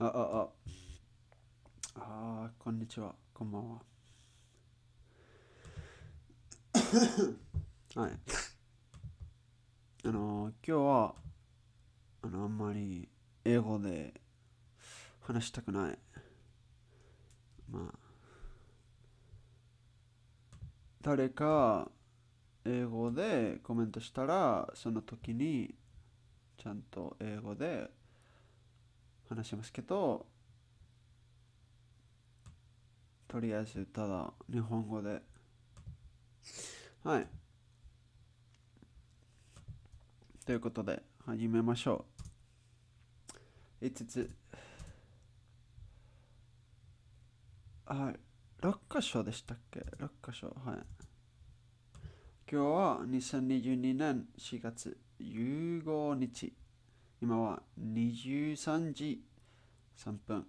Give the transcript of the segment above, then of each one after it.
こんにちは。こんばんは。はい。今日は、あんまり英語で話したくない。まあ、誰か英語でコメントしたら、その時にちゃんと英語で話しますけど、とりあえずただ日本語で。はい。ということで、始めましょう。5つ。はい。6箇所でしたっけ？ 6 箇所。はい。今日は2022年4月15日。今は23時3分。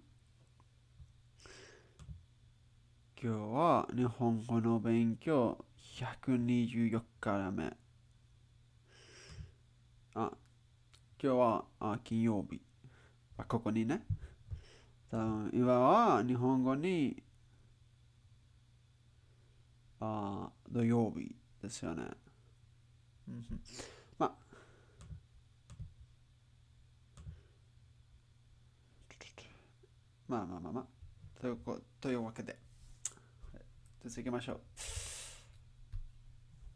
今日は日本語の勉強124日目。今日は金曜日。ここにね。今は日本語に土曜日ですよね。まあ、まあ。というわけで、続けましょう。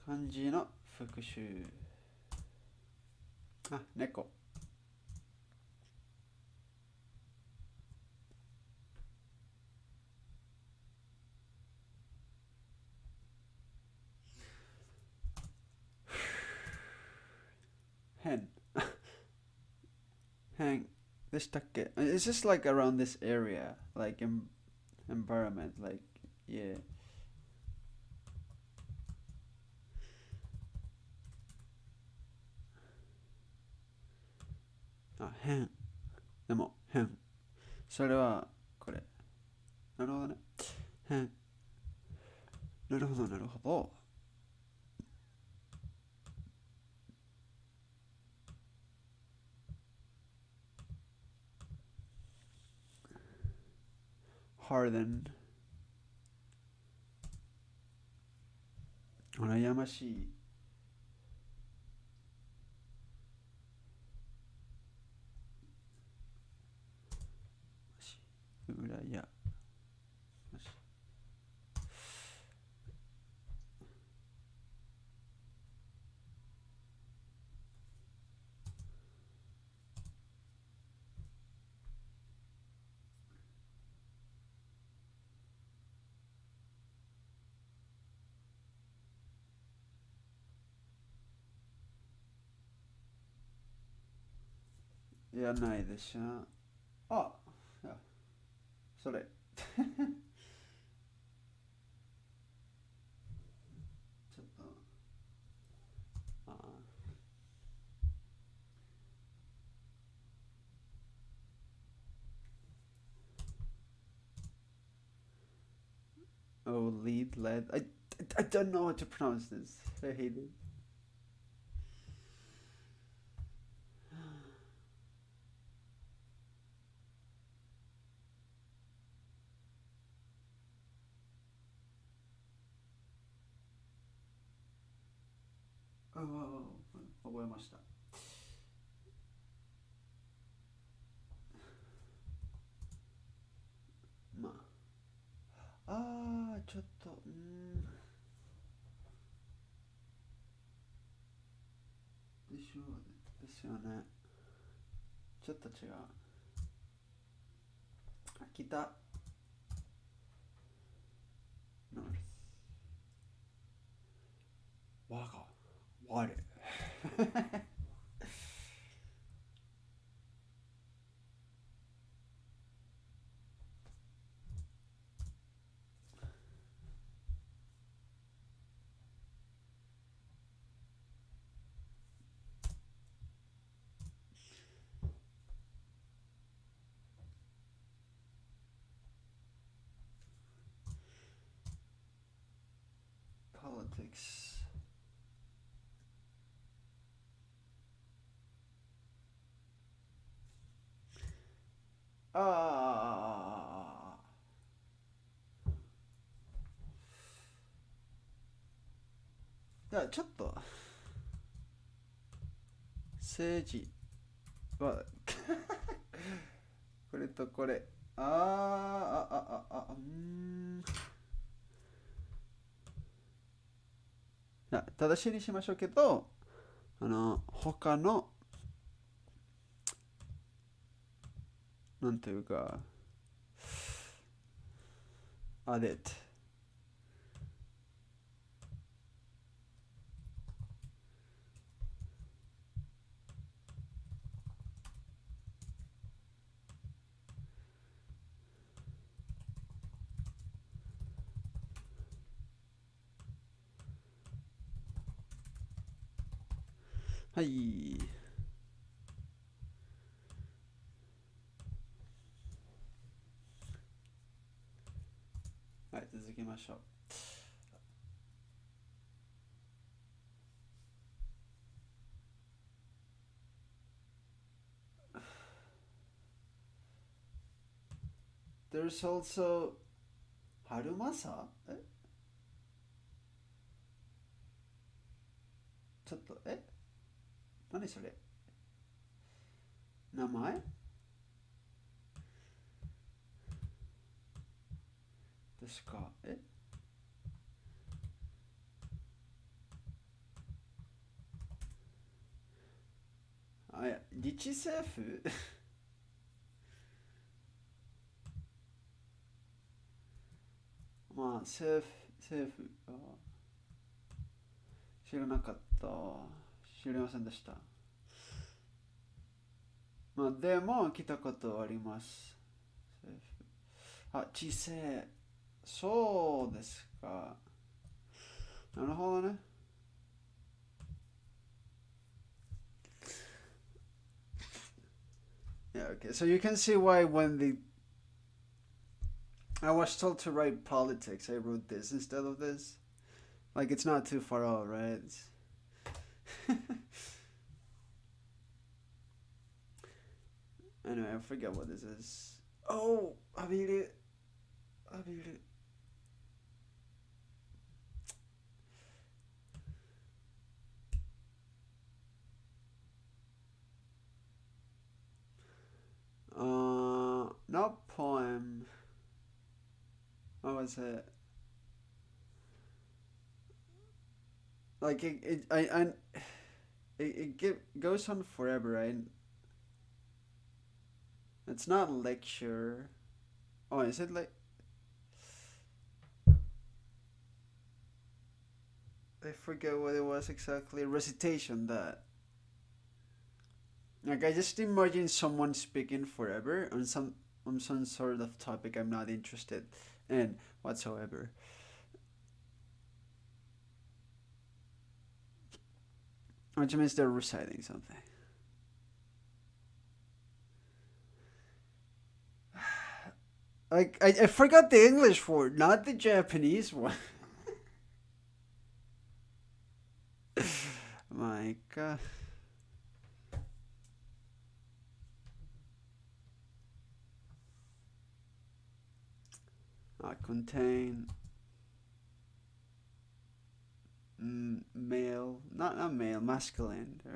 漢字の復習。猫。変。変でしたっけ？ It's just like around this area, like environment, like, yeah. 変。でも、変。それは、これ。なるほどね。変。なるほど、なるほど。harden。悩ましい。うらやましい。いや、ないでしょ。あ、いやそれ。ちょっと、あ oh, led. I don't know how to pronounce this. I hate it. 覚えました。まちょっと、でしょうですよね。ちょっと違う。北、ノース、我が、我。politics。あじゃあちょっと政治はこれとこれ正しいにしましょうけど他のなんていうかaddedはい。はい、続きましょう。There's also 春正ちょっと何それ名前ですかいや自治政府まあ政府知らなかった。知りませんでした。まあでも来たことあります。知性。そうですか。なるほどね。Yeah, okay. So you can see why I was told to write politics, I wrote this instead of this. Like it's not too far out, right? Anyway, I forget what this is. Oh, Abiri. Abiri. Not poem. What was it? Like it goes on forever, right? It's not lecture. Oh, is it like? I forget what it was exactly. Recitation. That. Like I just imagine someone speaking forever on some sort of topic I'm not interested in whatsoever. Which means they're reciting something. Like I forgot the English word, not the Japanese one. My God. Contain male, not male, masculine. There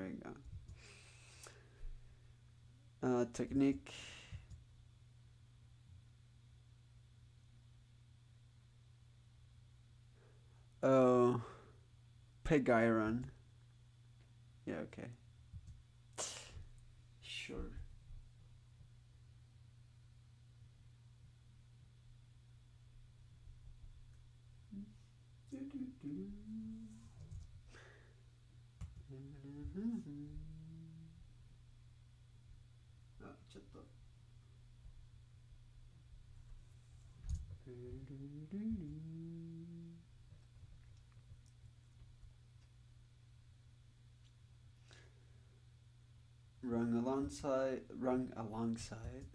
we go. Technique. Oh, pig iron. Yeah, okay. Sure.ちょっと。rung alongside,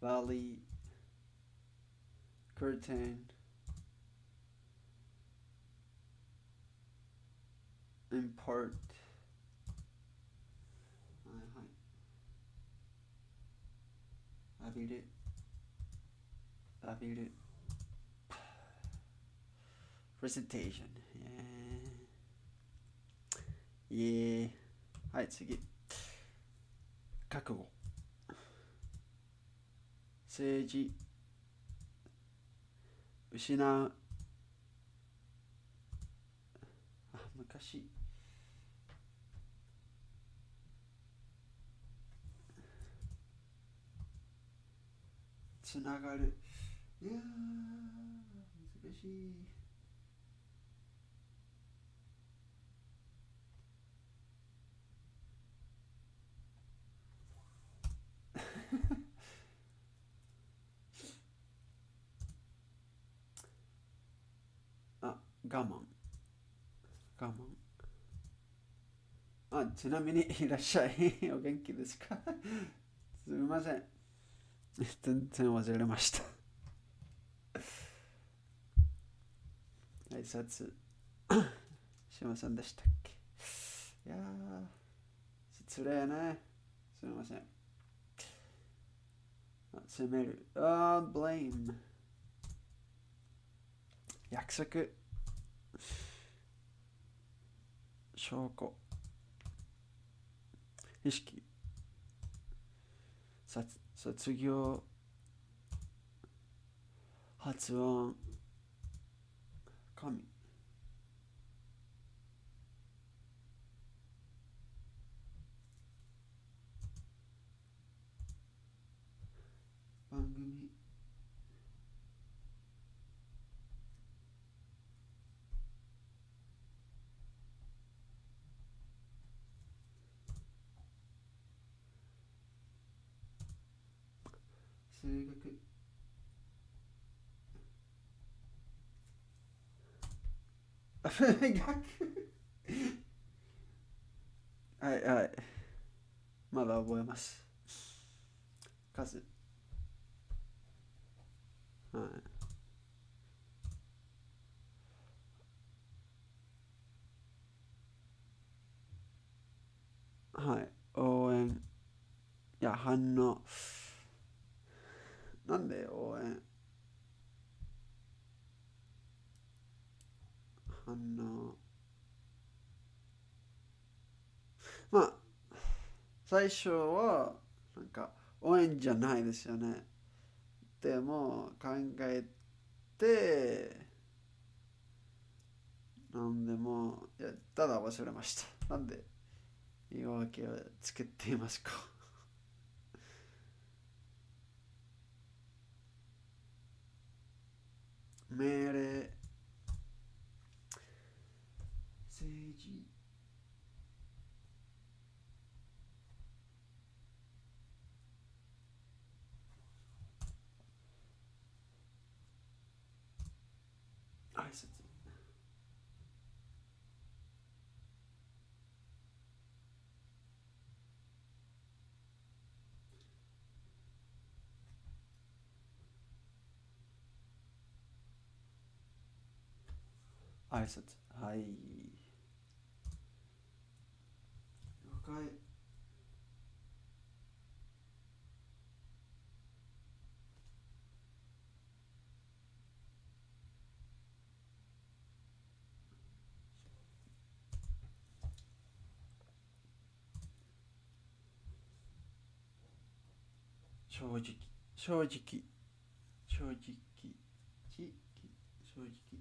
valley, curtain, import. 浴びる浴びる presentation はい次覚悟政治失う昔つながるいやー難しい我慢ちなみにいらっしゃいお元気ですかすみません全然忘れました挨拶しませんでしたっけいや失礼ねすみません責めるblame 約束証拠意識卒業発音神番組数学はいまだ覚えます数はい応援いや反応なんで応援反応まあ最初はなんか応援じゃないですよねでも考えてなんでもいやただ忘れましたなんで言い訳をつけていますか命令政治挨拶挨拶はい了解正直正直正直正直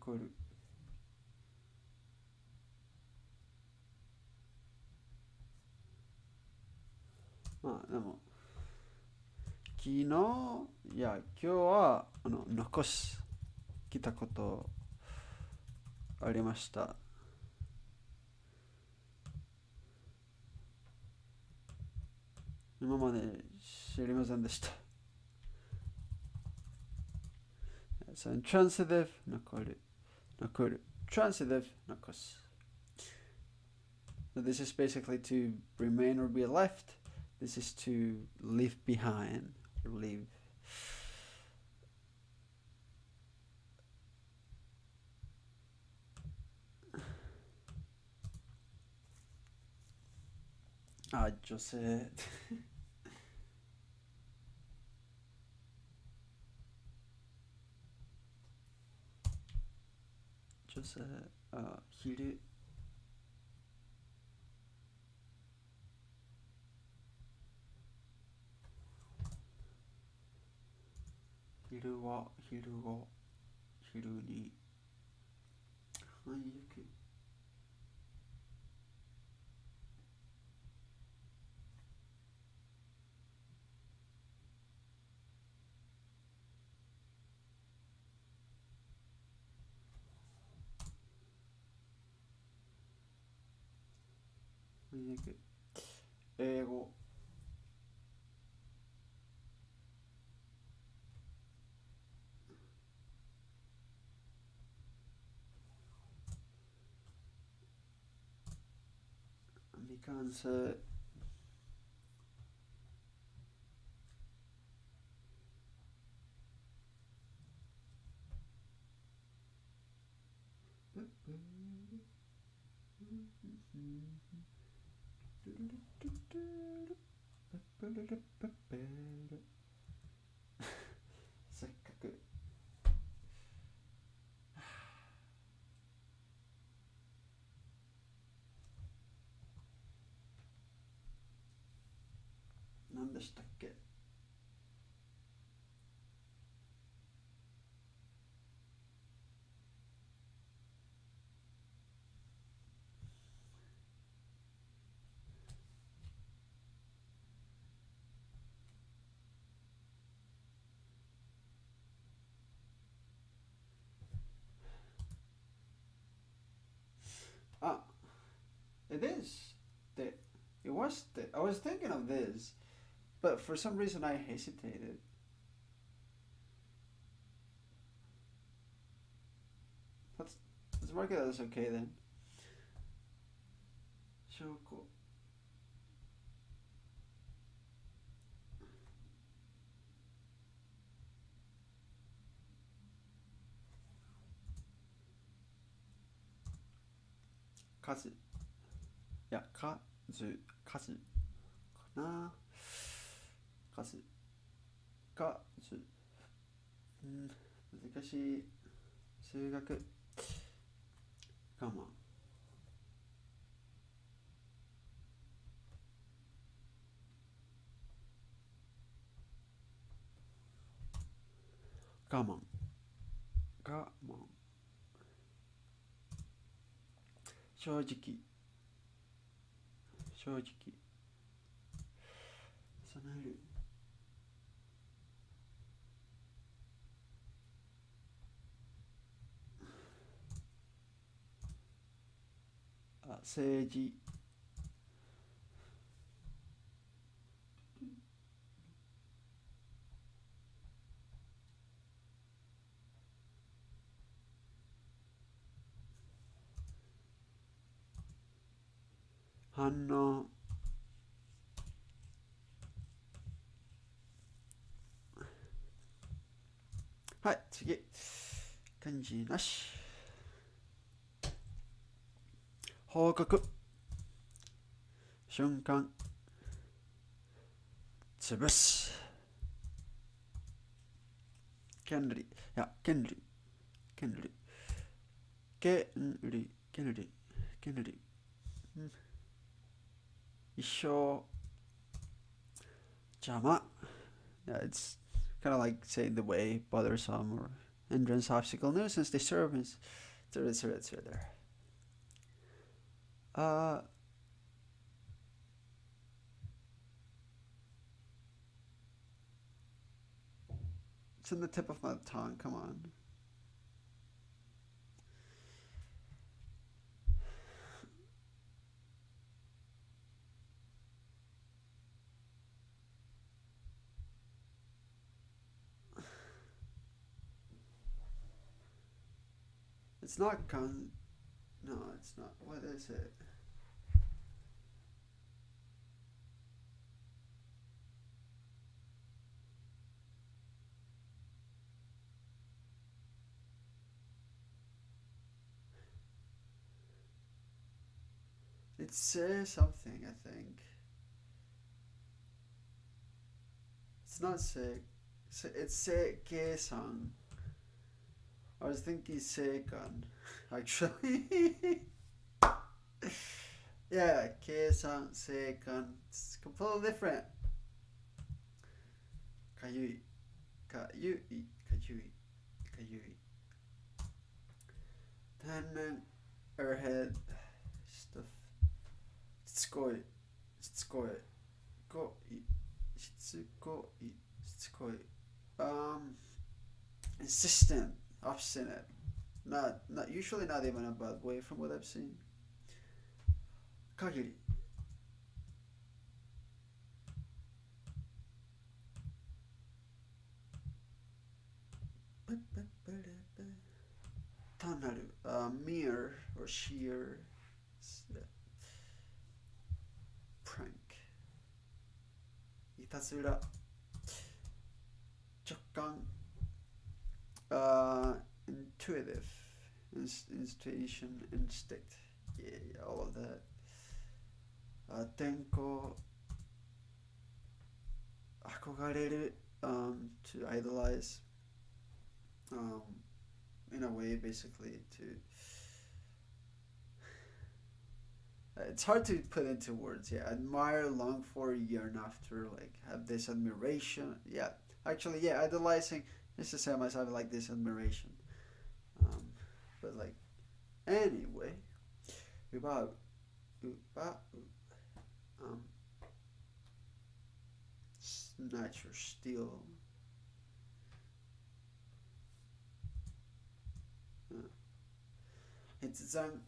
残るまあでも昨日いや今日は残し来たことありました今まで知りませんでしたintransitive 残る transitive 残す This is basically to remain or be left. This is to leave behind or leave. Ah, 女性女性昼昼は昼後昼に最悪英語未完成せっかく何でしたっけあ It is. It was. I was thinking of this, but for some reason I hesitated. Let's mark it as okay then. 証拠数いや数かな数難しい数学我慢正直備える政治反応はい次漢字なし報告瞬間潰す権利一生邪魔 Yeah, it's kind of like saying the way, bothersome, or hindrance, obstacle, nuisance, disturbance, etc. It's in the tip of my tongue, come on. It's not no, it's not. What is it? It's say something, I think. It's not say. It's say Keisan. I was thinking Seikan, actually. Yeah, Keisan, Seikan. It's completely different. Kayui. Kayui. Kayui. Kayui. Then airhead stuff. Tsukoi. Tsukoi. Koi. Shitsukoi. Tsukoi. Insistent. Obstinate. Not usually not even a bad way from what I've seen. Kagiri. Tanaru. Mere or sheer. Prank. Itazura. Chokkan. Intuitive. Intuition. Instinct. Yeah, all of that. Tenko. Akogareru. To idolize. In a way, basically, to it's hard to put into words. Yeah, admire, long for, yearn after, like have this admiration. Yeah, actually, yeah, idolizing is the same as I like this admiration. But like, anyway, ubau, snatch or steal. It's zang.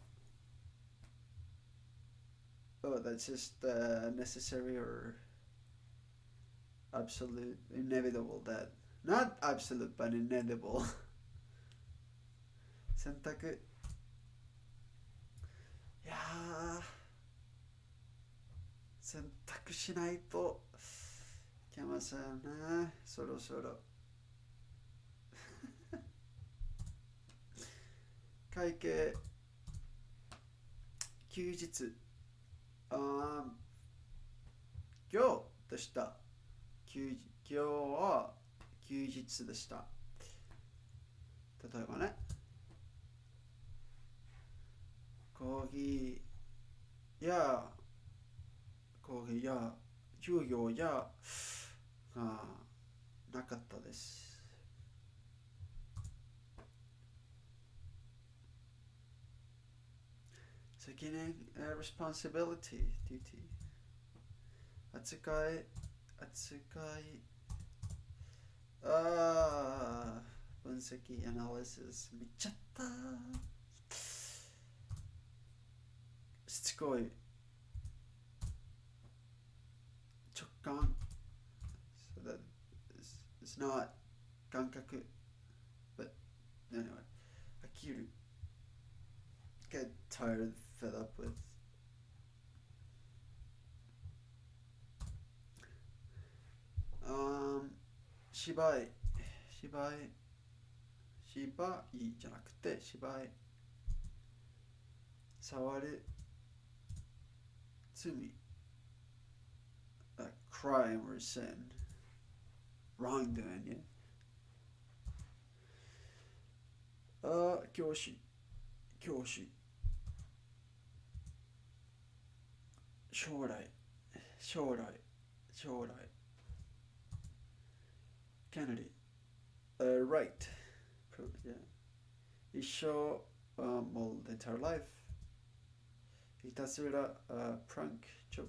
Oh, that's just necessary or absolute, inevitable. That not absolute, but inevitable. 選択。いやー、選択しないといけませんね。そろそろ。会計。休日。今日でした。今日は休日でした。例えばね。講義や授業やなかったです。責任、responsibility, duty。扱い、分析、analysis、見ちゃった。しつこい。直感。So that it's not 感覚。But anyway, 飽きる。Get tired, fed up with. Um, 芝居じゃなくて芝居。触る。罪。A crime or sin. Wrongdoing, yeah. 教師。将来。Kennedy. Right. Yeah. 一生、well, the entire life. いたずら、prank, joke.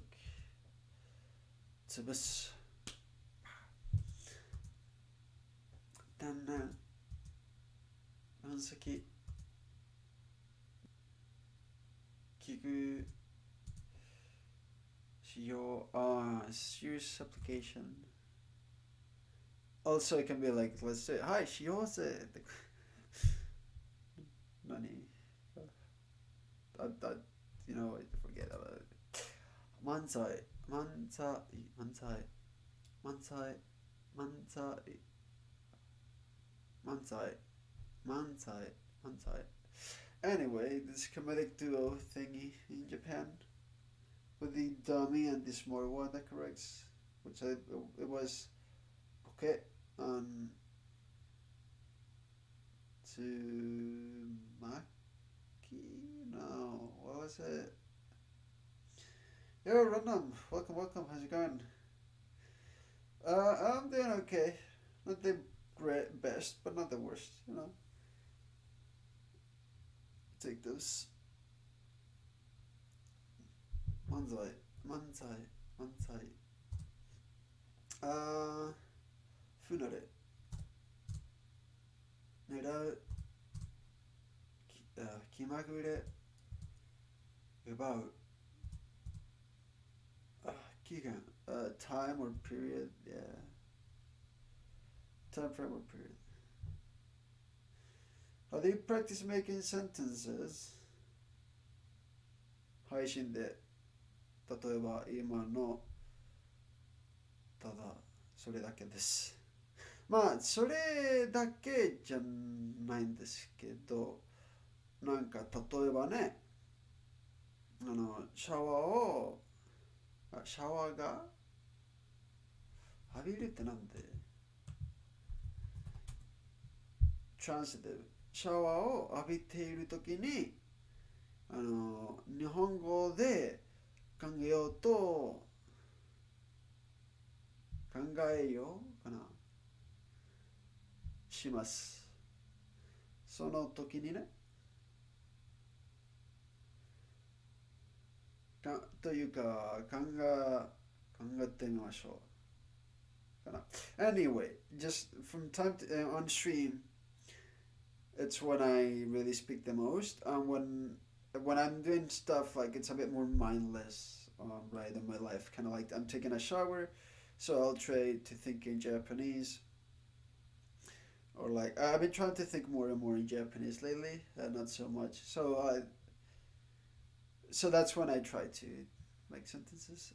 潰す。断念。分析。器具。使用、use application. Also, it can be like, let's say, hi, しようぜ。何you know, I forget about it. 漫才。Anyway, this comedic duo thingy in Japan. with the dummy and the small one that corrects, which it was okay and to Maki. No, what was it? Yo, Random, welcome. How's it going? I'm doing okay. Not the best, but not the worst. Take those. Manzai, manzai, manzai. Funare. 狙う、気まぐれ、奪う、期限、time or period, yeah. Time frame or period. How do you practice making sentences? 配信で、例えば今の、ただ、それだけです。まあ、それだけじゃないんですけど、なんか例えばね、シャワーが浴びるってなんでトランシティブ。シャワーを浴びているときに、日本語で考えようと、考えようかなします。その時にね、というか考えてみましょうかな。Anyway, just from time to on stream, it's when I really speak the most. And when I'm doing stuff like it's a bit more mindless, right in my life, kind of like I'm taking a shower, so I'll try to think in Japanese. Or like I've been trying to think more and more in Japanese lately, not so much. So that's when I try to make sentences.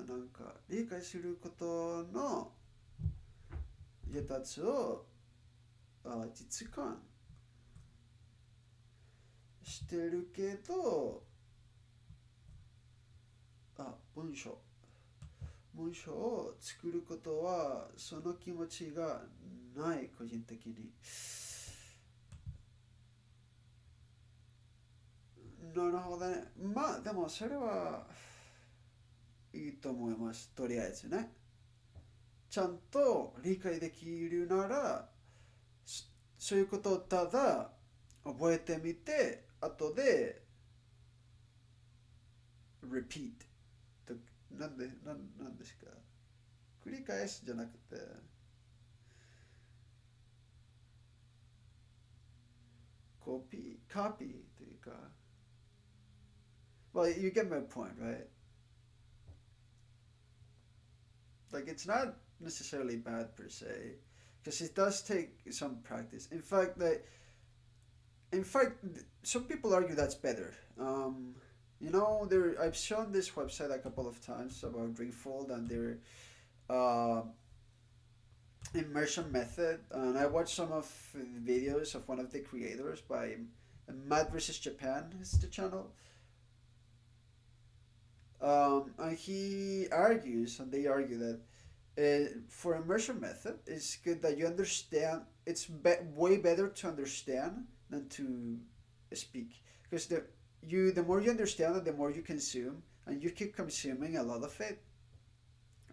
なんか理解することのやつを実感してるけど、文章を作ることはその気持ちがない個人的に。なるほどね。まあでもそれはいいと思います。とりあえずね。ちゃんと理解できるなら、そういうことをただ覚えてみて、後で repeat と、なんですか。繰り返すじゃなくて、コピーというか、well, you get my point, right? Like, it's not necessarily bad per se, because it does take some practice. In fact, some people argue that's better. I've shown this website a couple of times about Dreamfold and their uh, Immersion Method, and I watched some of the videos of one of the creators by Mad vs Japan is the channel. And he argues, and they argue that for immersion method, it's good that you understand. It's way better to understand than to speak, because the more you understand it, the more you consume, and you keep consuming a lot of it,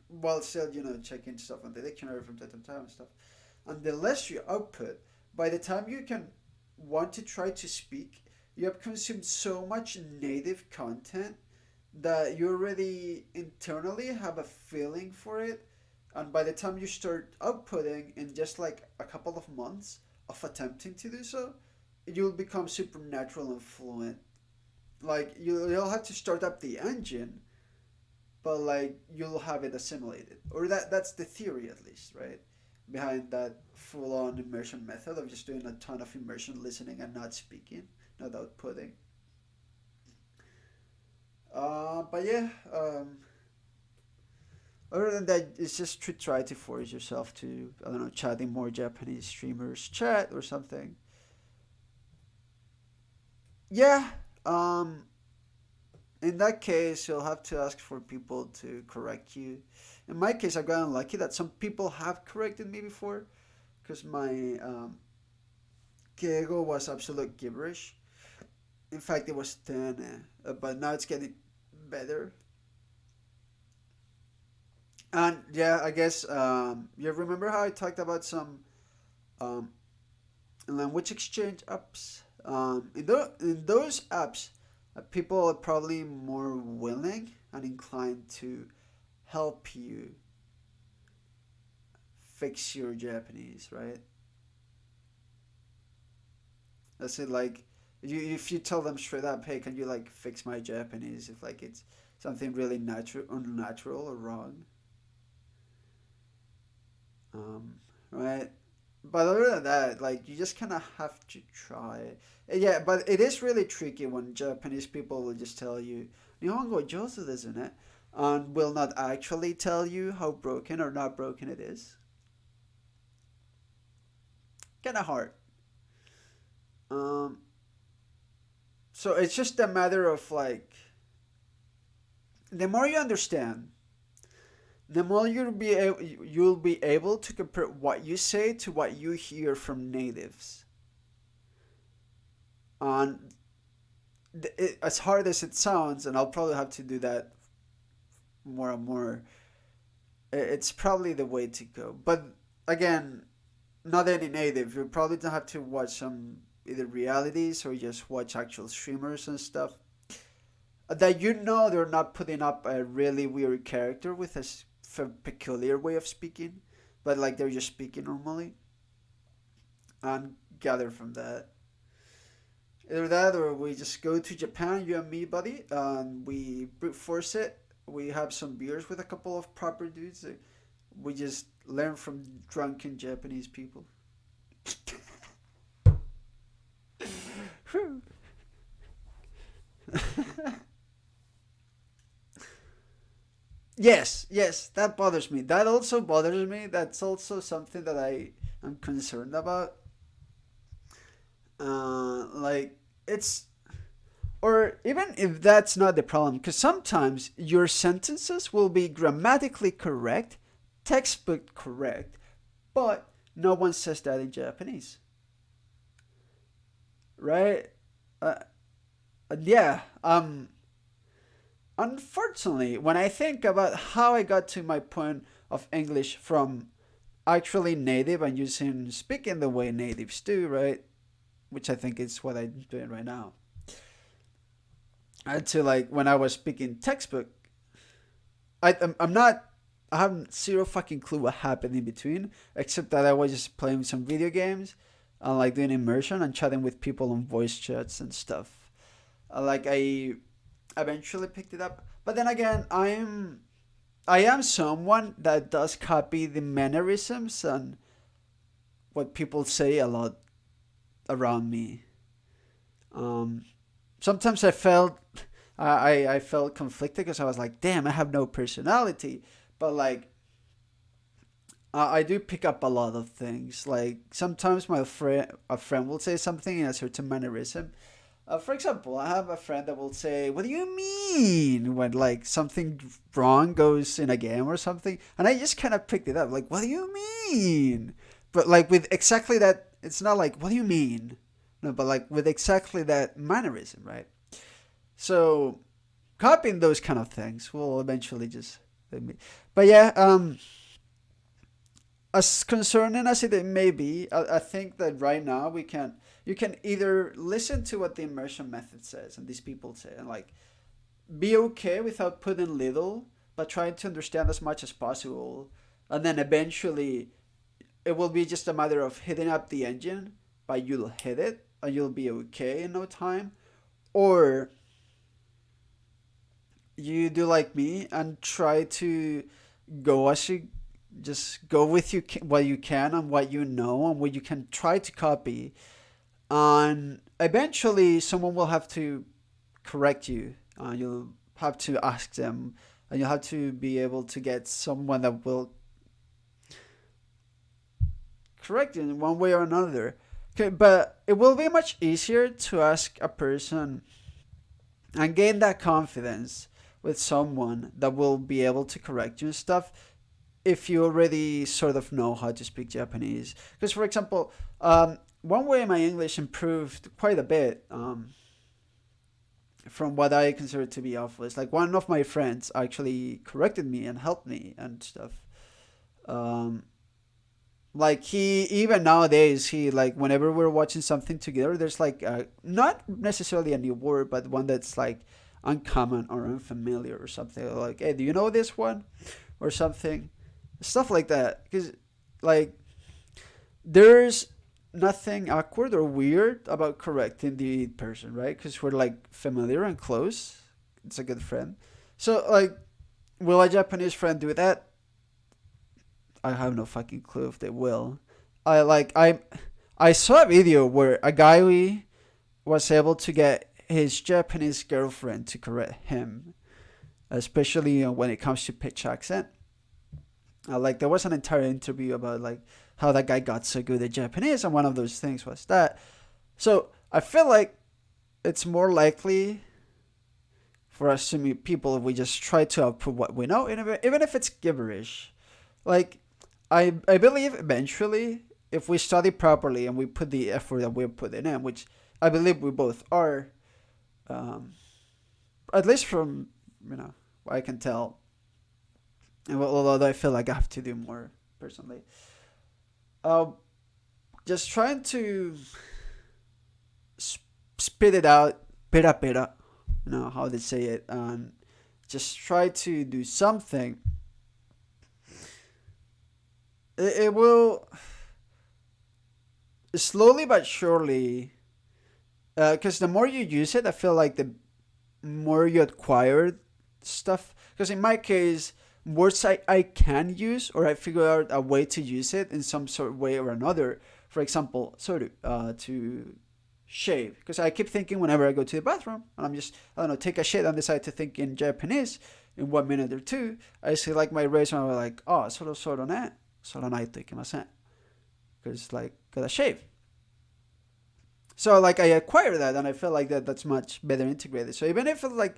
while still checking stuff on the dictionary from time to time and stuff. And the less you output, by the time you can want to try to speak, you have consumed so much native content that you already internally have a feeling for it, and by the time you start outputting in just like a couple of months of attempting to do so, you'll become supernatural and fluent. Like you'll have to start up the engine, but like you'll have it assimilated, or that's the theory at least, right? Behind that full-on immersion method of just doing a ton of immersion listening and not speaking, not outputting. But yeah, other than that, it's just to try to force yourself to, I don't know, chatting more Japanese streamers chat or something. Yeah, In that case, you'll have to ask for people to correct you. In my case, I got unlucky that some people have corrected me before because my Keigo was absolute gibberish. In fact, it was 10, but now it's getting better. And yeah, I guess you remember how I talked about some um, language exchange apps? In those apps, people are probably more willing and inclined to help you fix your Japanese, right? That's it. Like, if you tell them straight up, hey, can you like fix my Japanese if like it's something really natural, unnatural or wrong, um, right? But other than that, like you just kind of have to try. Yeah, but it is really tricky when Japanese people will just tell you "Nihongo jozu desu ne," and will not actually tell you how broken or not broken it is. Kind of hard. Um, so it's just a matter of like the more you understand, the more you'll be able to compare what you say to what you hear from natives. And as hard as it sounds, and I'll probably have to do that more and more, it's probably the way to go. But again, not any native. You probably don't have to watch some either realities or just watch actual streamers and stuff. That you know they're not putting up a really weird character with a peculiar way of speaking, but like they're just speaking normally, and gather from that. Either that or we just go to Japan, you and me, buddy, and we brute force it. We have some beers with a couple of proper dudes. We just learn from drunken Japanese people. Yes, that bothers me. That also bothers me. That's also something that I am concerned about. Like it's or even if that's not the problem, because sometimes your sentences will be grammatically correct, textbook correct, but no one says that in Japanese, right? Uh, yeah. Unfortunately, when I think about how I got to my point of English from actually native and using speaking the way natives do, right? Which I think is what I'm doing right now. To like when I was speaking textbook, I'm not. I have zero fucking clue what happened in between, except that I was just playing some video games, and like doing immersion and chatting with people on voice chats and stuff. Like I eventually picked it up, but then again, I am someone that does copy the mannerisms and what people say a lot around me. Um, Sometimes I felt conflicted because I was like, damn, I have no personality, but like I do pick up a lot of things. Like sometimes a friend will say something in a certain mannerism. For example, I have a friend that will say, "What do you mean?" when like something wrong goes in a game or something, and I just kind of picked it up. Like, "What do you mean?" But like with exactly that, it's not like, "What do you mean?" No, but like with exactly that mannerism, right? So copying those kind of things will eventually just. But yeah, as concerning as it may be, I think that right now you can either listen to what the immersion method says and these people say, and like be okay without putting little, but trying to understand as much as possible, and then eventually it will be just a matter of hitting up the engine, but you'll hit it and you'll be okay in no time, or you do like me and try to go as you just go with what you can and what you know and what you can try to copy, and eventually someone will have to correct you. You'll have to ask them, and you'll have to be able to get someone that will correct you in one way or another. Okay, but it will be much easier to ask a person and gain that confidence with someone that will be able to correct you and stuff if you already sort of know how to speak Japanese. Because, for example, one way my English improved quite a bit from what I consider to be awful is like one of my friends actually corrected me and helped me and stuff. Um, like he even nowadays he like whenever we're watching something together, there's like not necessarily a new word, but one that's like uncommon or unfamiliar or something. Like, hey, do you know this one or something? Stuff like that. Because like there's nothing awkward or weird about correcting the person, right? Because we're like familiar and close. It's a good friend. So like, will a Japanese friend do that? I have no fucking clue if they will. I saw a video where a guy was able to get his Japanese girlfriend to correct him, especially when it comes to pitch accent. Like there was an entire interview about like how that guy got so good at Japanese, and one of those things was that. So I feel like it's more likely for us to meet people if we just try to output what we know, even if it's gibberish. Like I believe eventually, if we study properly and we put the effort that we're putting in, which I believe we both are, um, at least from what I can tell, and although I feel like I have to do more personally, uh, just trying to spit it out, pera pera, how they say it, and just try to do something. It will slowly but surely, because the more you use it, I feel like the more you acquire stuff. Because in my case, words I can use or I figure out a way to use it in some sort of way or another. For example, sorry, to shave. Because I keep thinking whenever I go to the bathroom and I'm just, I don't know, take a shit and decide to think in Japanese in 1 minute or two, I see like my razor and I'm like, oh, soro ne, soro nai to ikimasen. Because like, gotta shave. So like I acquire that and I feel like that's much better integrated. So even if like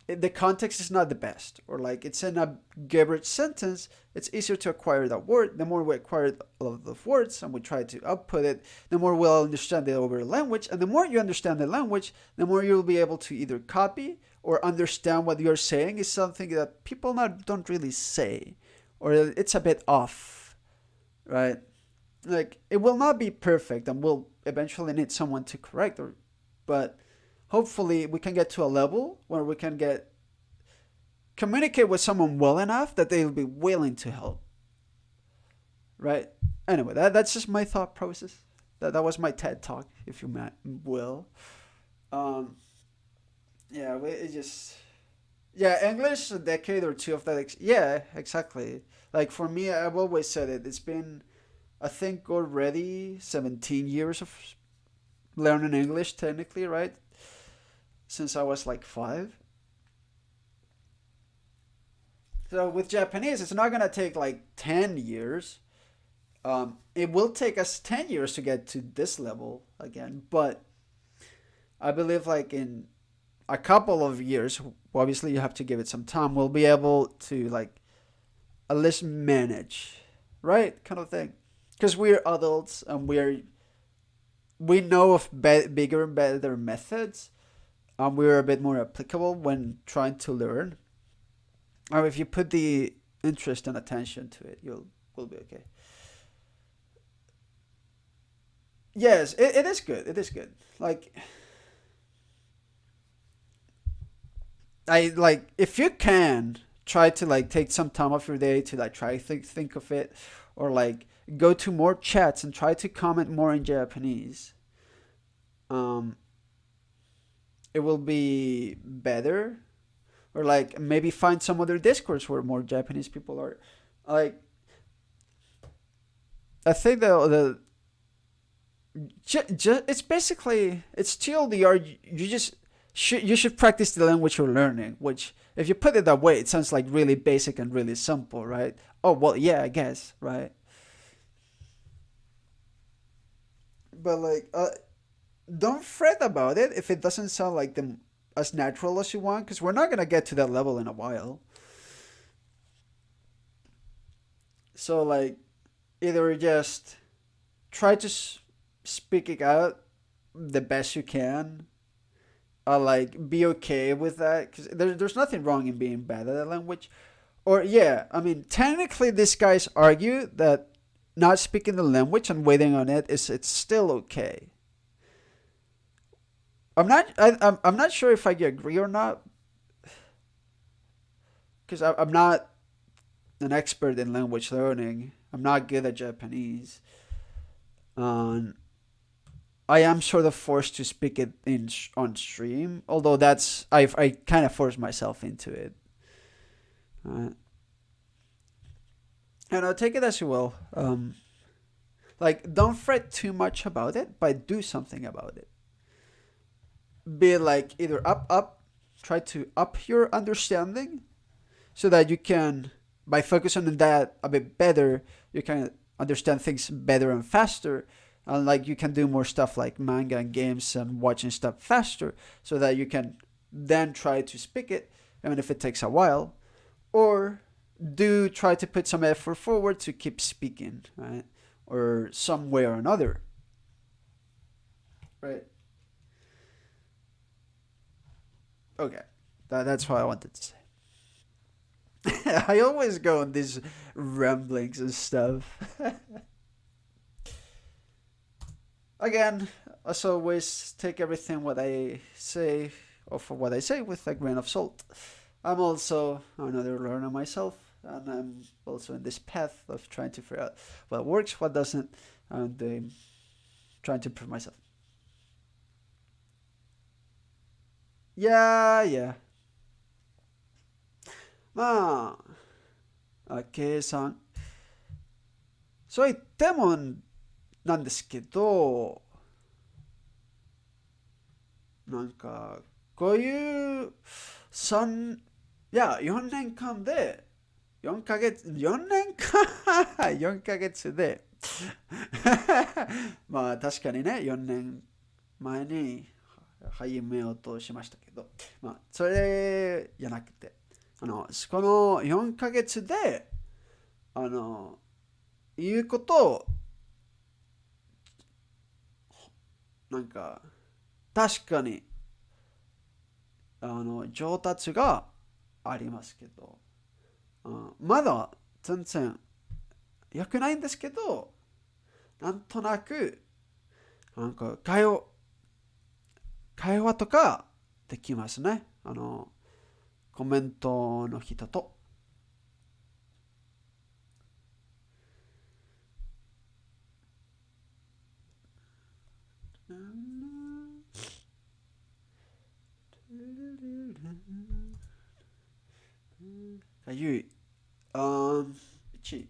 the context is not the best or like it's in a gibberish sentence, it's easier to acquire that word. The more we acquire a lot of those words and we try to output it, the more we'll understand the overall language. And the more you understand the language, the more you'll be able to either copy or understand what you're saying is something that people don't really say, or it's a bit off, right? Like it will not be perfect and we'll eventually need someone to correct or, but hopefully we can get to a level where we can get communicate with someone well enough that they'll be willing to help, right? Anyway, that's just my thought process. That was my TED talk, if you will. um yeah, it just, yeah, English a decade or two of that yeah, exactly. Like for me, I've always said it, it's been I think already 17 years of learning English technically, right? Since I was like 5. So with Japanese, it's not gonna take like 10 years. It will take us 10 years to get to this level again, but I believe like in a couple of years, obviously you have to give it some time, we'll be able to like at least manage, right? Kind of thing. Because we're adults and we know of bigger and better methods, and we're a bit more applicable when trying to learn. Or if you put the interest and attention to it, you'll will be okay. Yes, it is good. It is good. Like I like if you can try to like take some time off your day to like try to think of it, or like go to more chats and try to comment more in Japanese. Um, it will be better, or like maybe find some other discourse where more Japanese people are. Like I think it's basically it's TLDR. You just you should practice the language you're learning. Which, if you put it that way, it sounds like really basic and really simple, right? Oh well, yeah, I guess, right? But like, don't fret about it if it doesn't sound like the as natural as you want, because we're not going to get to that level in a while. So, like, either just try to speak it out the best you can, or like be okay with that, because there's nothing wrong in being bad at a language. Or, yeah, I mean, technically, these guys argue that not speaking the language and waiting on it's still okay. I'm not sure if I agree or not, because I'm not an expert in language learning. I'm not good at Japanese. Um, I am sort of forced to speak it on stream, although I kind of force myself into it. And I'll take it as you will. Like, don't fret too much about it, but do something about it. Be like either try to up your understanding, so that you can, by focusing on that a bit better, you can understand things better and faster. And like you can do more stuff like manga and games and watching stuff faster, so that you can then try to speak it, even if it takes a while. Or do try to put some effort forward to keep speaking, right? Or some way or another. Right. Okay. That's what I wanted to say. I always go on these ramblings and stuff. Again, as always, take everything what I say, or for what I say, with a grain of salt. I'm also another learner myself, and I'm also in this path of trying to figure out what works, what doesn't, and trying to improve myself. Yeah. ま計算。そう言ってもなんですけど、なんか、こういう4年間で、4年間4ヶ月でまあ確かにね、4年前に始めようとしましたけど、まあ、それじゃなくて、この4ヶ月で、言うことを、なんか、確かに、上達がありますけど、まだ全然良くないんですけど、なんとなく、なんか会話とかできますね。コメントの人と。かゆい。1、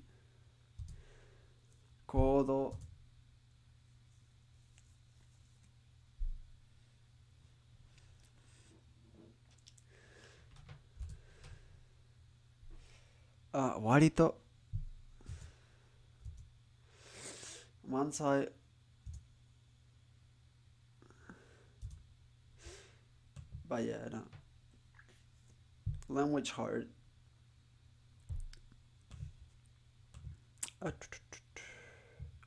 コード。割と満載。But yeah, no. Language hard.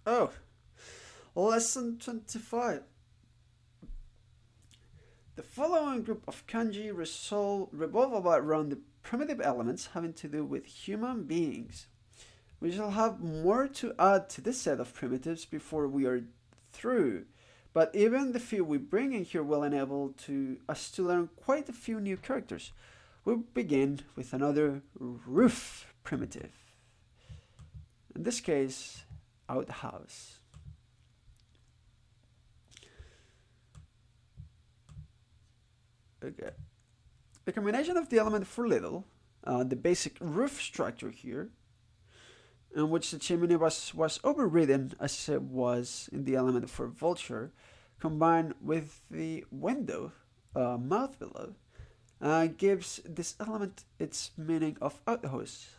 Oh, lesson 25. The following group of kanji revolve around the primitive elements having to do with human beings. We shall have more to add to this set of primitives before we are through, but even the few we bring in here will enable us to learn quite a few new characters. We'll begin with another roof primitive. In this case, outhouse. Okay. The combination of the element for little, the basic roof structure here, in which the chimney was overridden as it was in the element for vulture, combined with the window, mouth below, gives this element its meaning of outhouse.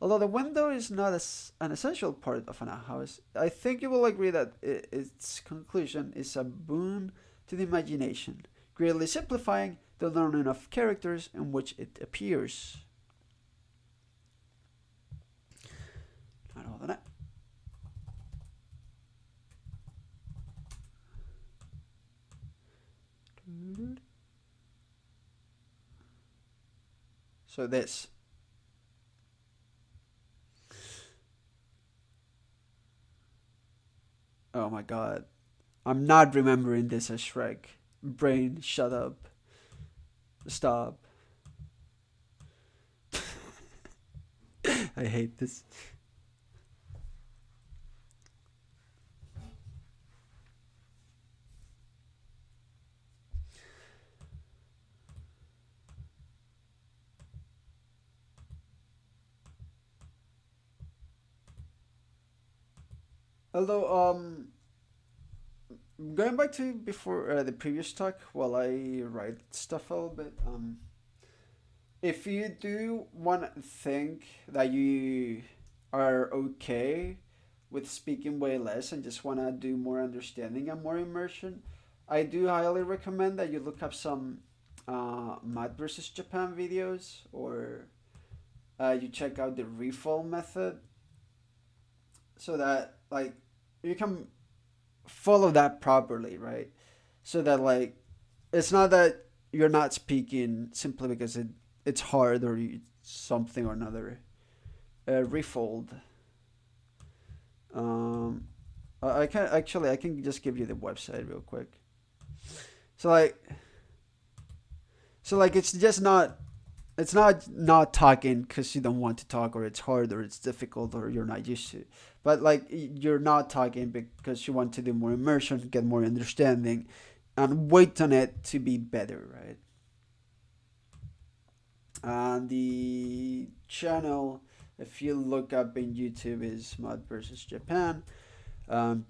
Although the window is not an essential part of an outhouse, I think you will agree that its conclusion is a boon to the imagination, greatly simplifying the learning of characters in which it appears. なるほどね。So this. Oh my god. I'm not remembering this as Shrek. Brain, shut up. Stop. I hate this. Although, going back to before the previous talk, while I write stuff a little bit, if you do want to think that you are okay with speaking way less and just want to do more understanding and more immersion, I do highly recommend that you look up some Math versus Japan videos, or you check out the refill method, so that like you can follow that properly, right? So that like it's not that you're not speaking simply because it's hard or something or another. Refold. I can actually I can just give you the website real quick. So like it's just not, it's not talking because you don't want to talk, or it's hard, or it's difficult, or you're not used to it. But like you're not talking because you want to do more immersion, get more understanding, and wait on it to be better, right? And the channel, if you look up in YouTube, is Mud versus Japan. Um,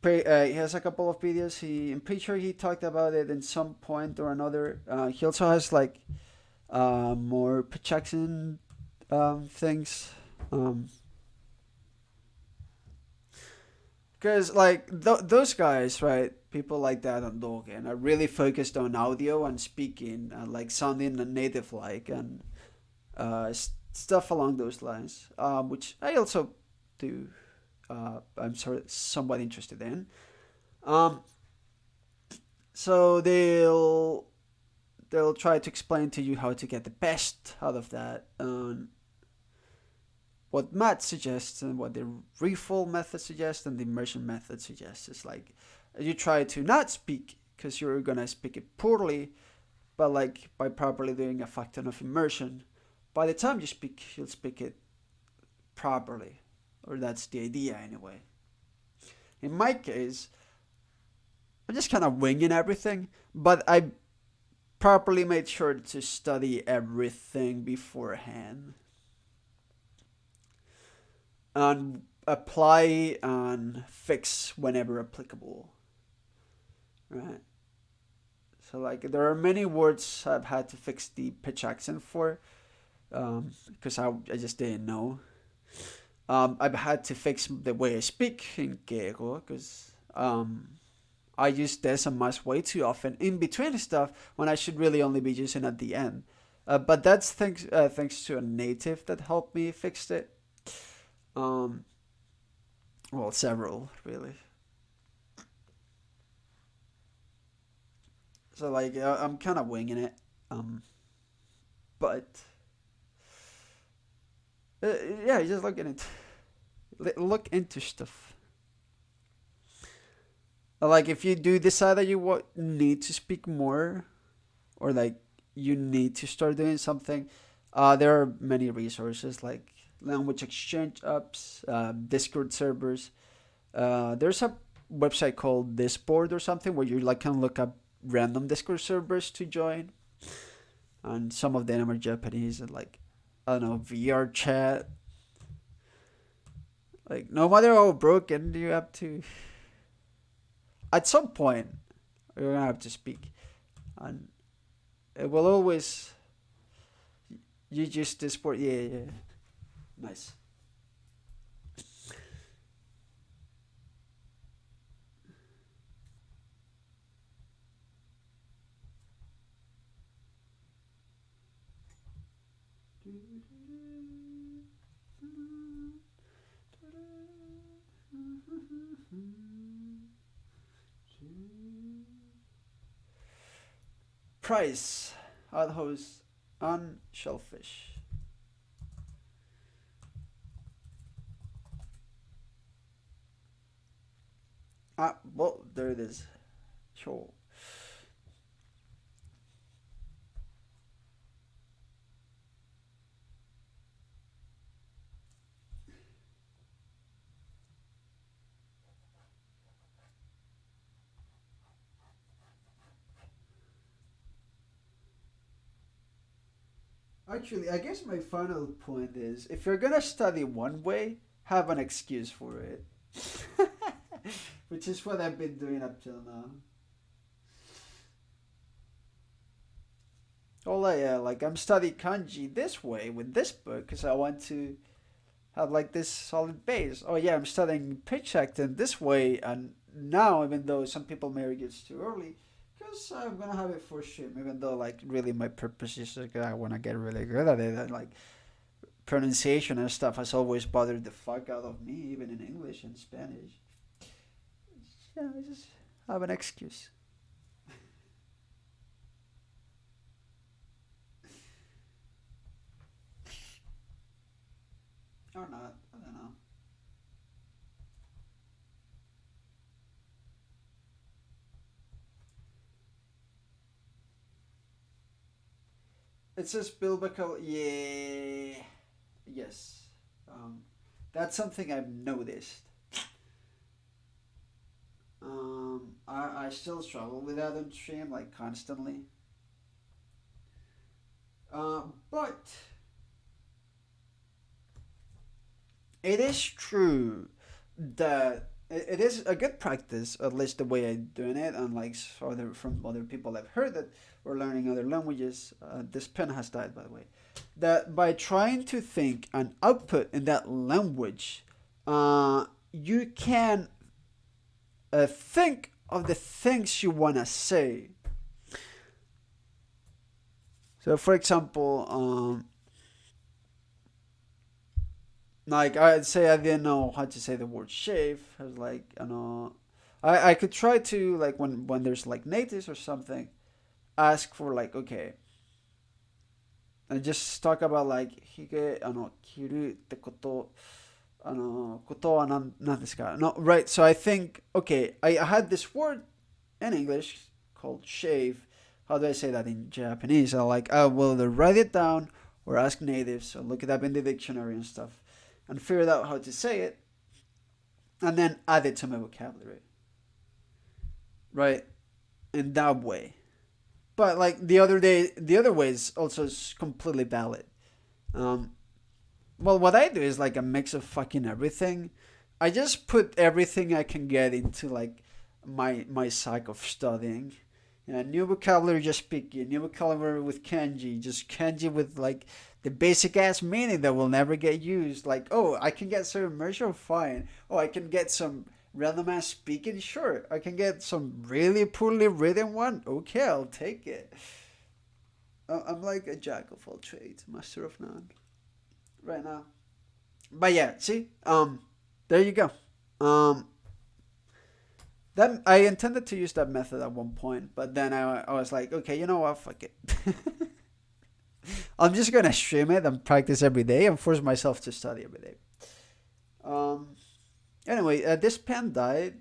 he has a couple of videos. I'm pretty sure he talked about it in some point or another. He also has like more projection things. Because like those guys, right? People like that on Dogen are really focused on audio and speaking and like sounding native like, and stuff along those lines, which I also do. I'm sorry, somewhat interested in. Um, so they'll try to explain to you how to get the best out of that. What Matt suggests and what the refill method suggests and the immersion method suggests is like you try to not speak because you're gonna speak it poorly, but like by properly doing a fuck ton of immersion, by the time you speak, you'll speak it properly, or that's the idea anyway. In my case, I'm just kind of winging everything, but I properly made sure to study everything beforehand and apply and fix whenever applicable, right? So like there are many words I've had to fix the pitch accent for, because I just didn't know. I've had to fix the way I speak in Keigo because I use this and mas way too often in between stuff when I should really only be using at the end. But that's thanks to a native that helped me fix it. Um, well, several really. So like I'm kind of winging it, but yeah, just look into stuff. Like if you do decide that you need to speak more, or like you need to start doing something, there are many resources like language exchange apps, Discord servers. There's a website called Discord or something where you like can look up random Discord servers to join, and some of them are Japanese, and like I don't know, VR chat. Like no matter how broken you have to, at some point you're gonna have to speak, and it will always. You just Discord, yeah, yeah, nice. Price, outhouse, unshellfish. Well, there it is. Sure. Actually, I guess my final point is if you're gonna study one way, have an excuse for it. Which is what I've been doing up till now. Oh yeah, like I'm studying kanji this way with this book because I want to have like this solid base. Oh yeah, I'm studying pitch acting this way, and now even though some people may argue it's too early, because I'm gonna have it for stream. Even though like really my purpose is like I want to get really good at it, and like pronunciation and stuff has always bothered the fuck out of me, even in English and Spanish. Yeah, I just have an excuse. Or not, I don't know. It says biblical. Yeah. Yes. Um, that's something I've noticed. I still struggle with that on stream, like constantly. But it is true that it is a good practice, at least the way I'm doing it, unlike other from other people I've heard that were learning other languages. This pen has died, by the way. That by trying to think and output in that language, you can think of the things you want to say. So, for example, like I'd say I didn't know how to say the word shave. I was like, you know, I could try to like when there's like natives or something, ask for like okay, and just talk about like hige kiru ってことことはなんですか? No, right. So I think okay, I had this word in English called shave. How do I say that in Japanese? I like I will either write it down or ask natives or look it up in the dictionary and stuff, and figure out how to say it, and then add it to my vocabulary. Right, in that way. But like the other way is also completely valid. Um, well, what I do is like a mix of fucking everything. I just put everything I can get into like my cycle of studying. Yeah, new vocabulary just speaking, new vocabulary with kanji, just kanji with like the basic ass meaning that will never get used. Like, oh, I can get some immersion, fine. Oh, I can get some random ass speaking, sure. I can get some really poorly written one, okay, I'll take it. I'm like a jack of all trades, master of none, right now. But yeah, see, there you go. Um, that I intended to use that method at one point, but then I was like, okay, you know what, fuck it. I'm just gonna stream it and practice every day and force myself to study every day. Um, anyway, this pen died.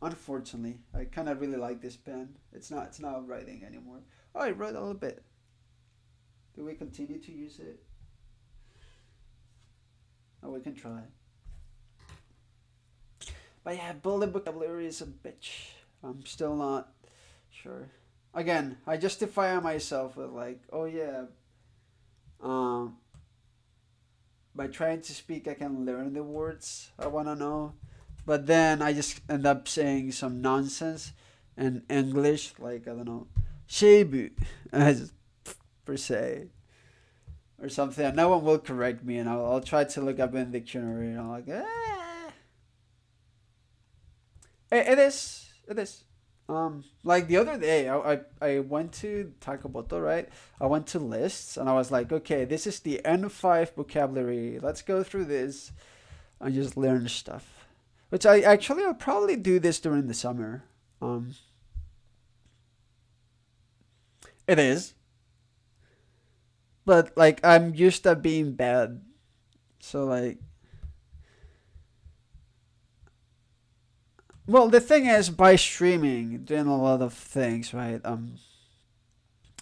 Unfortunately, I kind of really like this pen. It's not writing anymore. Oh, I wrote a little bit. Do we continue to use it? Oh, we can try. But yeah, building vocabulary is a bitch. I'm still not sure. Again, I justify myself with like, oh yeah, um, by trying to speak, I can learn the words I wanna know. But then I just end up saying some nonsense in English, like I don't know, shibu, as per se, or something. And no one will correct me, and I'll try to look up in the dictionary, and I'm like, it is, it is. Like the other day, I went to Takaboto, right? I went to lists and I was like, okay, this is the N5 vocabulary. Let's go through this and just learn stuff. Which I'll probably do this during the summer. Um, it is, but like I'm used to being bad, so like, well, the thing is, by streaming, doing a lot of things, right?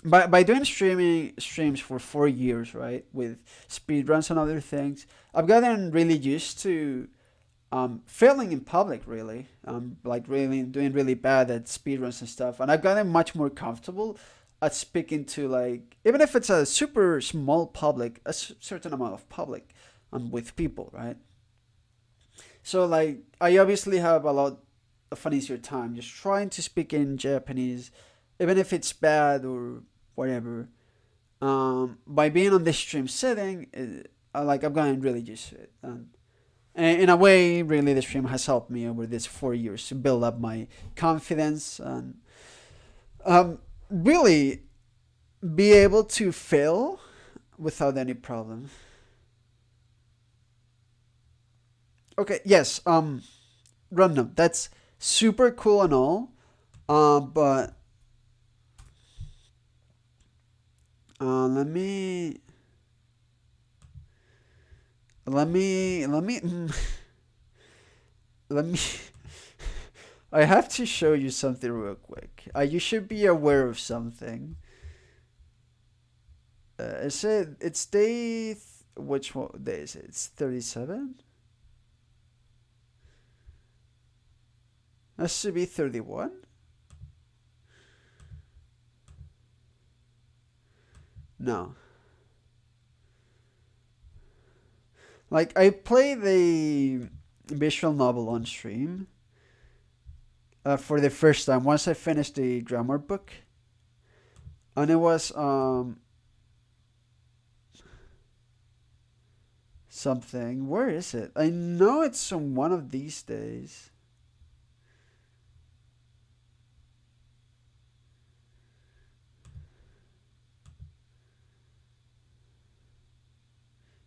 By doing streams for 4 years, right, with speedruns and other things, I've gotten really used to failing in public, really. Like really doing really bad at speedruns and stuff, and I've gotten much more comfortable at speaking to, like, even if it's a super small public, certain amount of public, with people, right? So like I obviously have a lot of an easier time just trying to speak in Japanese, even if it's bad or whatever. By being on this stream setting, I've gotten really used to it, and in a way, really, the stream has helped me over these 4 years to build up my confidence and really be able to fail without any problem. Okay, yes, random. That's super cool and all, but let me let me let me. I have to show you something real quick. You should be aware of something. Is it? It's day. Which one day is it? It's 37. That should be 31. No. Like I play the visual novel on stream for the first time once I finished the grammar book, and it was something. Where is it? I know it's on one of these days.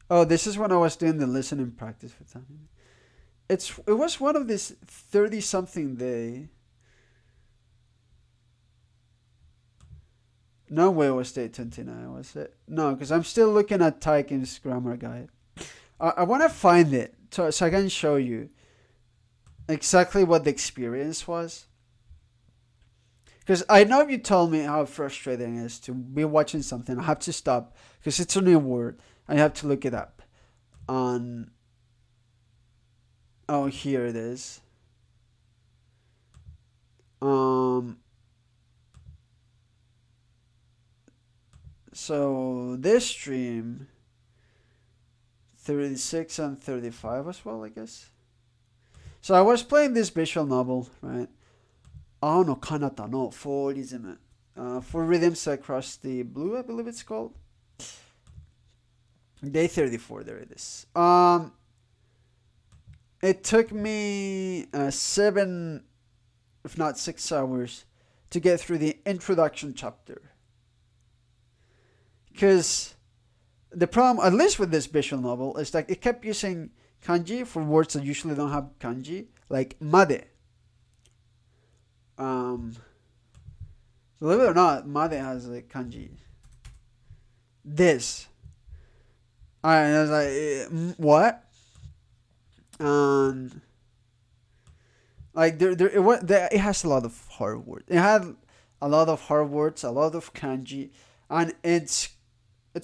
Oh, this is when I was doing the listening practice for time. It was one of this 30 something day. No way it was day 29, was it? No, because I'm still looking at Taikin's grammar guide. I want to find it so I can show you exactly what the experience was. Because I know you told me how frustrating it is to be watching something. I have to stop because it's a new word. I have to look it up. On Oh, here it is. Um, so this stream 36 and 35 as well, I guess. So I was playing this visual novel, right? Ao no Kanata no Forism. For Rhythms Across the Blue, I believe it's called. Day 34, there it is. It took me 7, if not 6 hours, to get through the introduction chapter. Because the problem, at least with this visual novel, is that it kept using kanji for words that usually don't have kanji, like made. Um, Believe it or not, made has a kanji. This. I was like, what? And like it has a lot of hard words. It had a lot of hard words, a lot of kanji, and it's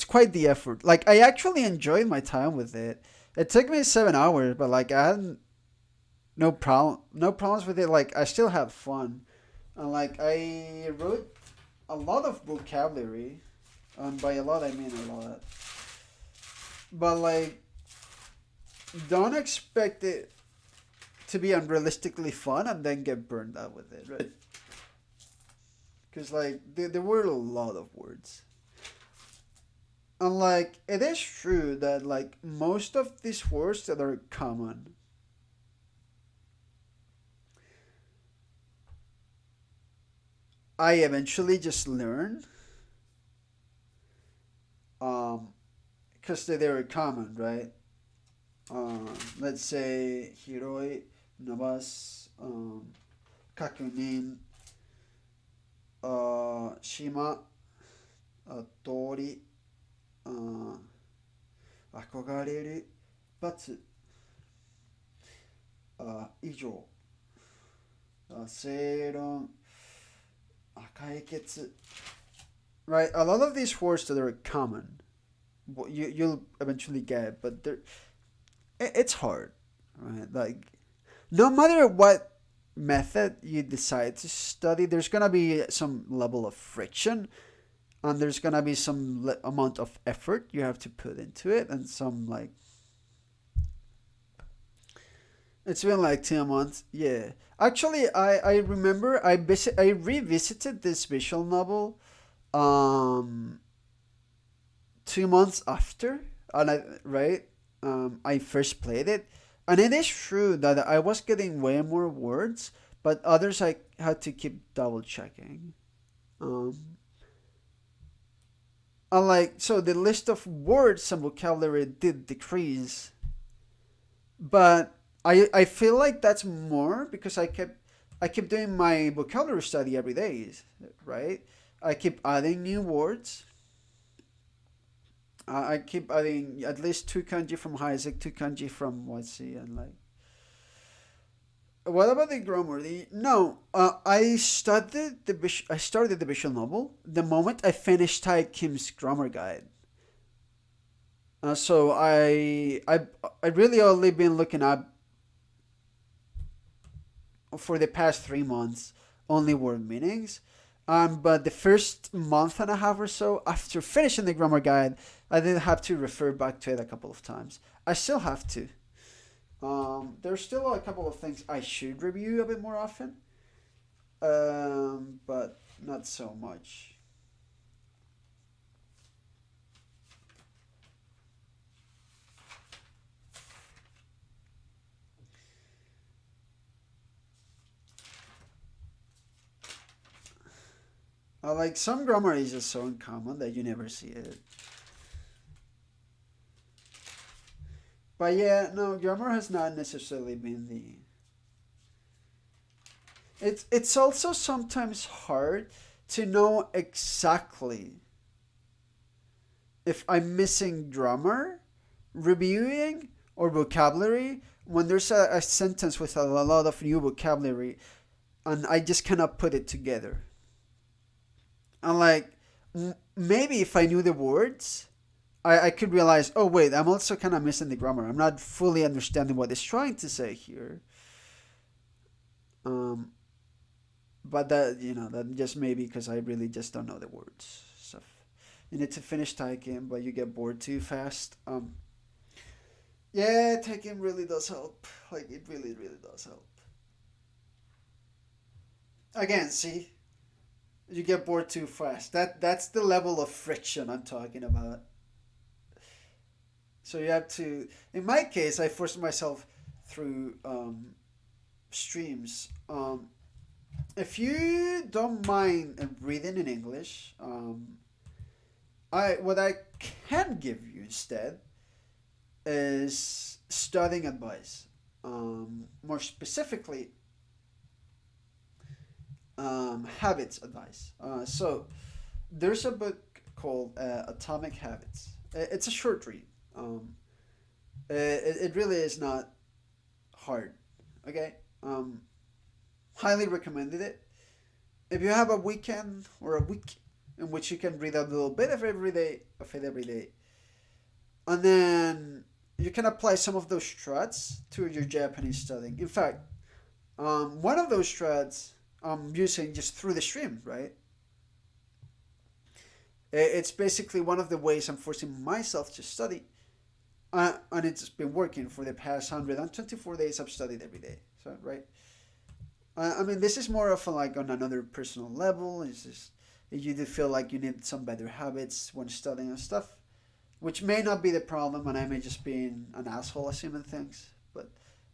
quite the effort. Like I actually enjoyed my time with it. It took me 7 hours, but like I had no problems with it. Like I still had fun, and like I wrote a lot of vocabulary, and by a lot I mean a lot. But like, don't expect it to be unrealistically fun and then get burned out with it, right? Because like there were a lot of words. And like it is true that like most of these words that are common I eventually just learn, because they're common, right? Let's say hiroi, nabas, kakunin, shima, tori, akogareru, batsu, 以上、正論、解決. Right? A lot of these words that are common, you'll eventually get, but it's hard, right? Like, no matter what method you decide to study, there's gonna be some level of friction, and there's gonna be some amount of effort you have to put into it, and some like it's been like 2 months. Yeah. Actually, I remember I revisited this visual novel um 2 months after, and I first played it, and it is true that I was getting way more words, but others I had to keep double checking. Um, and like so, the list of words and vocabulary did decrease, but I feel like that's more because I kept doing my vocabulary study every day, right? I keep adding new words. I keep adding at least two kanji from Isaac, two kanji from Watsi, and like. What about the grammar? No, I started the visual novel the moment I finished Tai Kim's grammar guide. So I really only been looking up for the past 3 months only word meanings. But the first month and a half or so after finishing the grammar guide, I did have to refer back to it a couple of times. I still have to. There's still a couple of things I should review a bit more often, but not so much. Like some grammar is just so uncommon that you never see it. But yeah, no, grammar has not necessarily been the. It's also sometimes hard to know exactly if I'm missing grammar, reviewing, or vocabulary when there's a sentence with a lot of new vocabulary, and I just cannot put it together. And like maybe if I knew the words, I could realize, oh wait, I'm also kind of missing the grammar. I'm not fully understanding what it's trying to say here. Um, but that just maybe because I really just don't know the words. So you need to finish typing, but you get bored too fast. Yeah, typing really does help. Like it really, really does help. Again, see, you get bored too fast. That's the level of friction I'm talking about. So you have to. In my case, I forced myself through streams. If you don't mind reading in English, I what I can give you instead is studying advice. More specifically, habits advice. So there's a book called Atomic Habits. It's a short read. It really is not hard. Okay. Highly recommended it. If you have a weekend or a week in which you can read a little bit of it every day, and then you can apply some of those strats to your Japanese studying. In fact, one of those strats I'm using just through the stream, right? It's basically one of the ways I'm forcing myself to study, and it's been working for the past 124 days. I've studied every day, so right. I mean, this is more of a, like on another personal level. It's just you do feel like you need some better habits when studying and stuff, which may not be the problem, and I may just be an asshole assuming things, but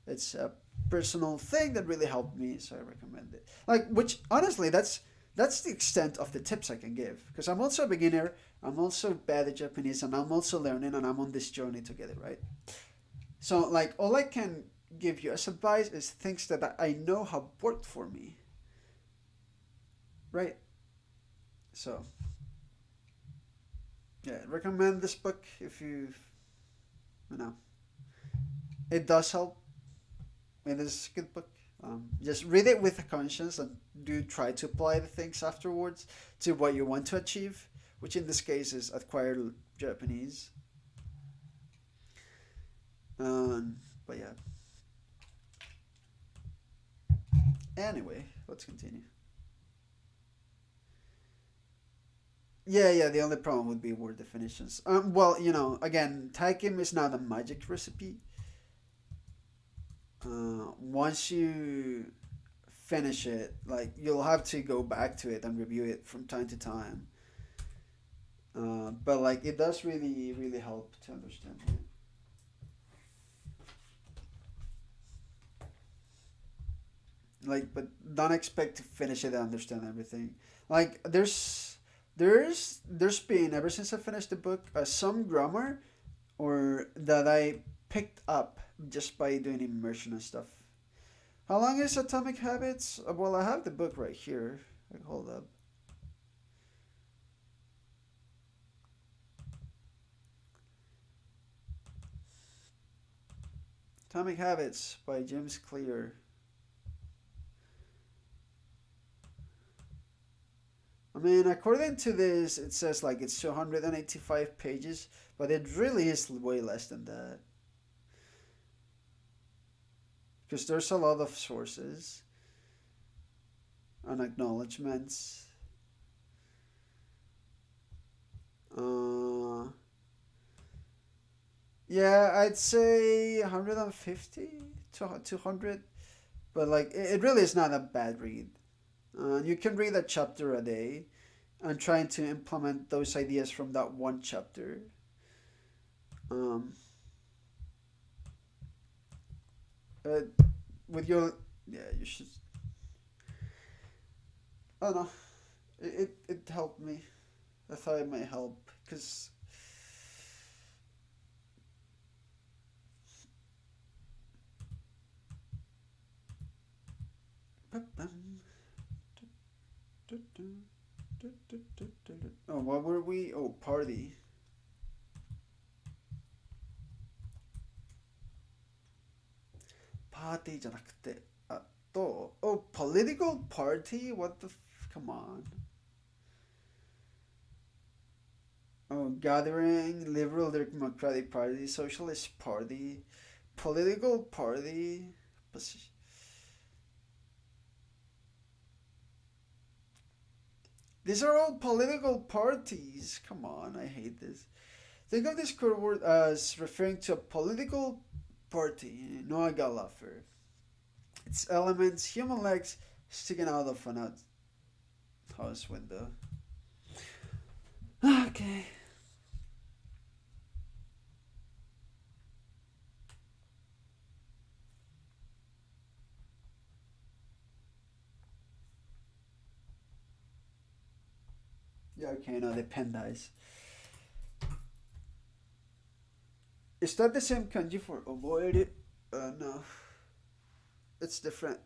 it's a personal thing that really helped me, so I recommend it. Like, which honestly, that's the extent of the tips I can give, because I'm also a beginner, I'm also bad at Japanese, and I'm also learning, and I'm on this journey together, right? So like all I can give you as advice is things that I know have worked for me, right? So yeah, recommend this book if you know, it does help. It is a good book. Just read it with a conscience and do try to apply the things afterwards to what you want to achieve, which in this case is acquire Japanese. But yeah. Anyway, let's continue. Yeah, the only problem would be word definitions. Well, again, Taikim is not a magic recipe. Once you finish it, like you'll have to go back to it and review it from time to time. But like it does really, really help to understand it. Like, but don't expect to finish it and understand everything. Like, there's been ever since I finished the book some grammar or that I picked up just by doing immersion and stuff. How long is Atomic Habits? Well, I have the book right here. Like, hold up. Atomic Habits by James Clear. I mean, according to this, it says like it's 285 pages, but it really is way less than that. Because there's a lot of sources and acknowledgments. Uh, yeah, I'd say 150 to 200, but like it really is not a bad read. You can read a chapter a day and trying to implement those ideas from that one chapter. Um, uh, with your, yeah, you should. I don't know. It helped me. I thought it might help because. Oh, what were we? Oh, party. Party じゃなくて、oh, political party? What the come on. Oh, gathering, Liberal Democratic Party, Socialist Party, political party. These are all political parties. Come on, I hate this. Think of this code word as referring to a political party, no agalafer. Its elements, human legs sticking out of an house window. Okay. Yeah, okay, no, the Pandas. Is that the same kanji for avoid? No, it's different.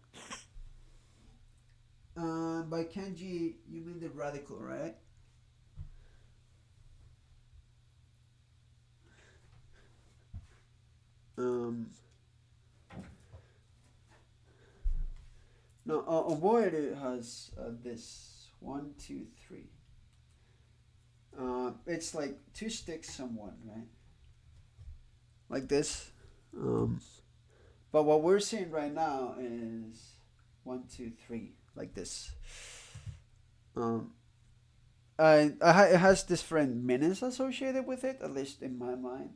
By kanji, you mean the radical, right? Um, no, avoid has this one, two, three. It's like two sticks on one, right? Like this. Um, but what we're seeing right now is one, two, three, like this. Um, it has different meanings associated with it, at least in my mind.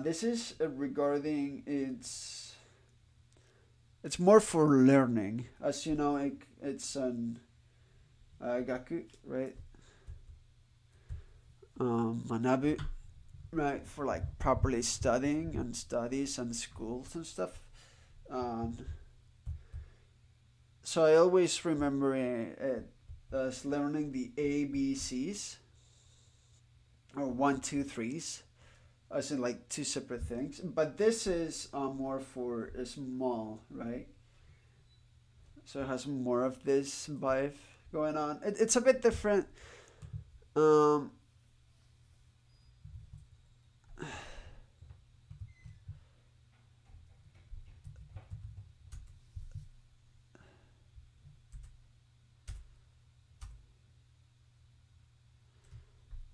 This is regarding it's more for learning, as you know. It's an gaku, right? Manabu, right, for like properly studying and studies and schools and stuff. Um, So I always remember it as learning the ABCs or one, two, threes, as in like two separate things. But this is more for small, right? So it has more of this vibe going on. It's a bit different. Um,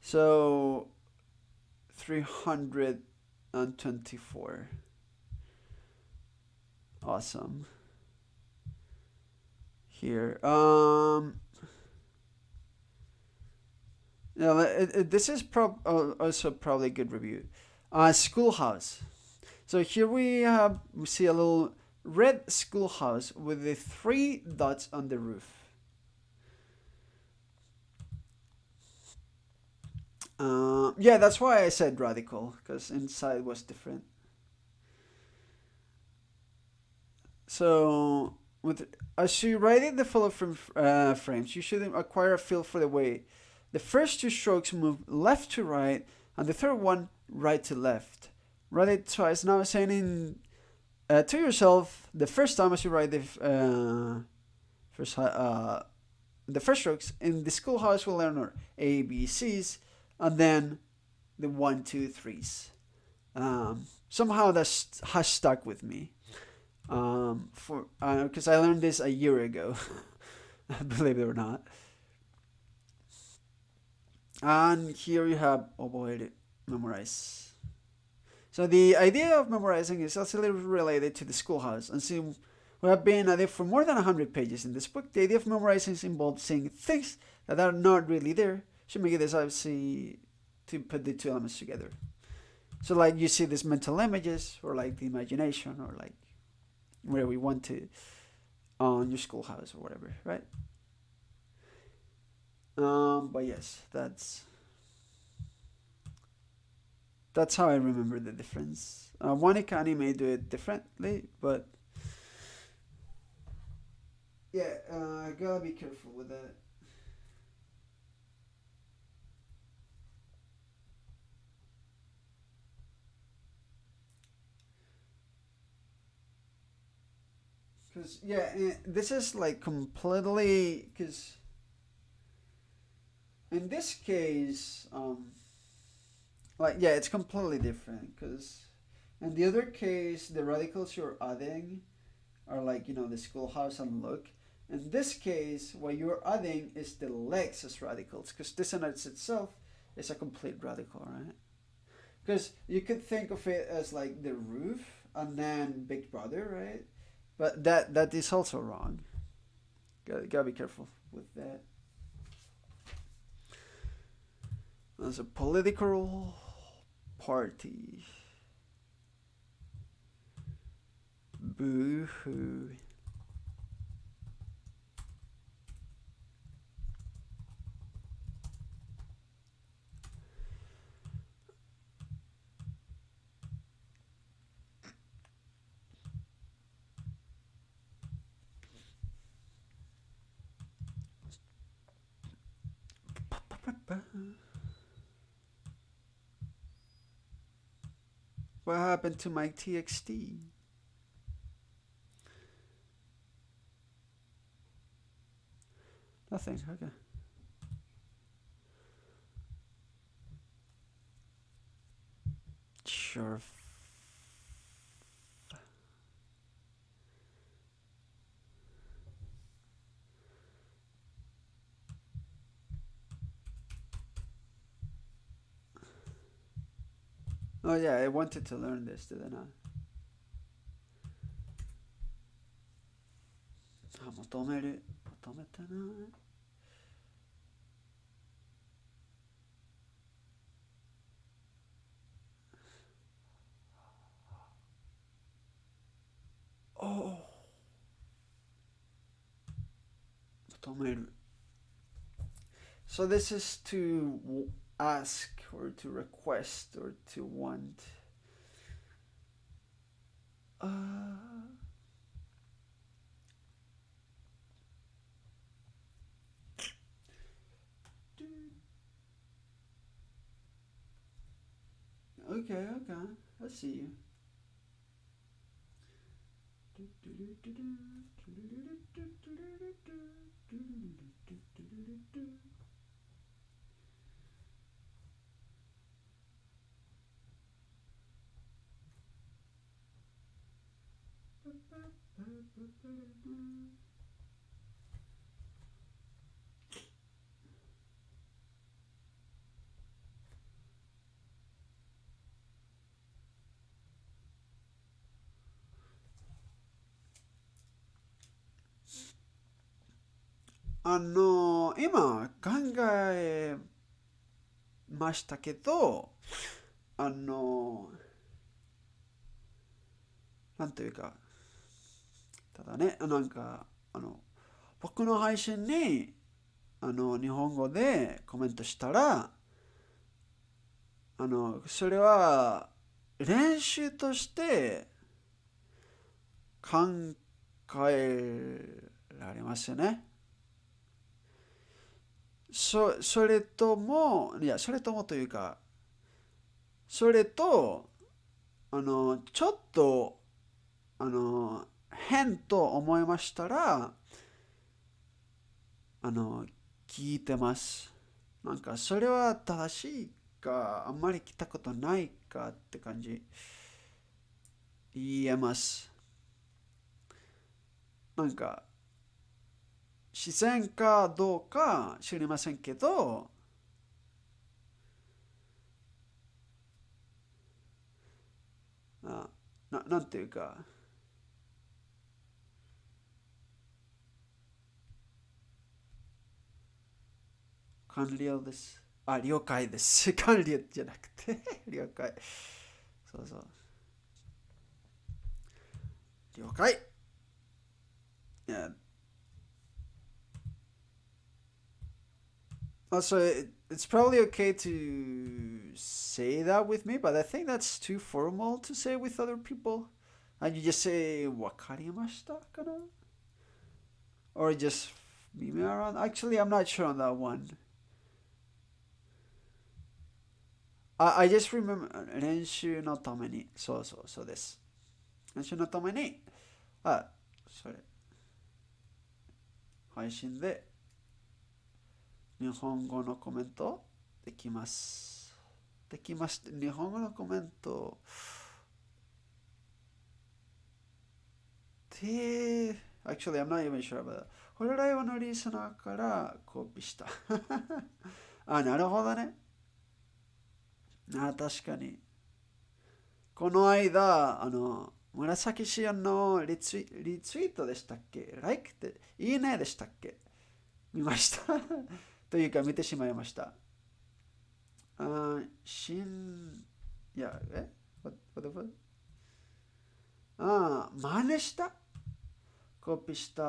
so 324. Awesome. Here. Yeah, this is also probably a good review. Schoolhouse. So here we see a little red schoolhouse with the three dots on the roof. Yeah, that's why I said radical, because inside was different. So, as you write in the follow frames, you should acquire a feel for the way the first two strokes move left to right, and the third one right to left. Write it twice. Now, saying to yourself the first time as you write first the first strokes in the schoolhouse, we'll learn our A, B, C's, and then the one, two, threes. Somehow that has stuck with me. For because I learned this a year ago, believe it or not. And here you have oboe memorize. So the idea of memorizing is also related to the schoolhouse. And since we have been at it for more than 100 pages in this book, the idea of memorizing involves saying things that are not really there. Should make it as I see to put the two elements together. So like you see these mental images, or like the imagination, or like where we want to on your schoolhouse or whatever, right? But yes, that's how I remember the difference. One Ikani may do it differently, but yeah, gotta be careful with that. Cause yeah, this is like completely because in this case, like yeah, it's completely different. Because in the other case, the radicals you're adding are like the schoolhouse and look. In this case, what you're adding is the legs as radicals, because dissonance itself is a complete radical, right? Because you could think of it as like the roof and then Big Brother, right? But that is also wrong. Gotta be careful with that. There's a political party. Boo hoo. What happened to my TXT? Nothing. Okay. Sure. Oh yeah, I wanted to learn this, didn't I? 求める。求めたな。Oh. 求める. So this is to ask or to request or to want. Okay. I see you.今考えましたけど、なんというか、ただね、僕の配信に、日本語でコメントしたら、それは練習として考えられますよね。それとも、それともというか、それと、ちょっと、変と思いましたら、聞いてます。それは正しいか、あんまり聞いたことないかって感じ、言えます。自然かどうか知りませんけど、なんていうか、完了です。了解です。完了じゃなくて了解。そうそう。了解。Yeah. Also, it's probably okay to say that with me, but I think that's too formal to say with other people. And you just say, わかりましたかな? Or just meme around. Actually, I'm not sure on that one. I just remember 練習のために。そうです。練習のために、それ、配信で日本語のコメントできます。日本語のコメントで、actually, I'm not even sure about that. ホロライブのリスナーからコピーした。なるほどね。確かに。この間、紫シアンのリツイートでしたっけ？ like って、いいねでしたっけ？見ました。というか見てしまいました。いや、what the fuck? 真似したコピーした。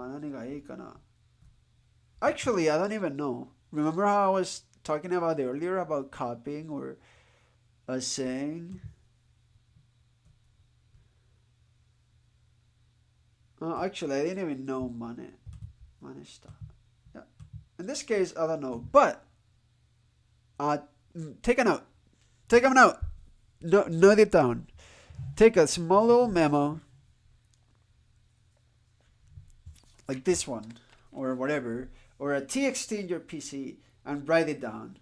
何がいいかな？ Actually, I don't even know. Remember how I was talking about earlier about copying or saying? Actually, I didn't even know 真似した。Yeah. In this case, I don't know. But, take a note. Take a note. Note it down. Take a small little memo, like this one, or whatever, or a TXT in your PC, and write it down.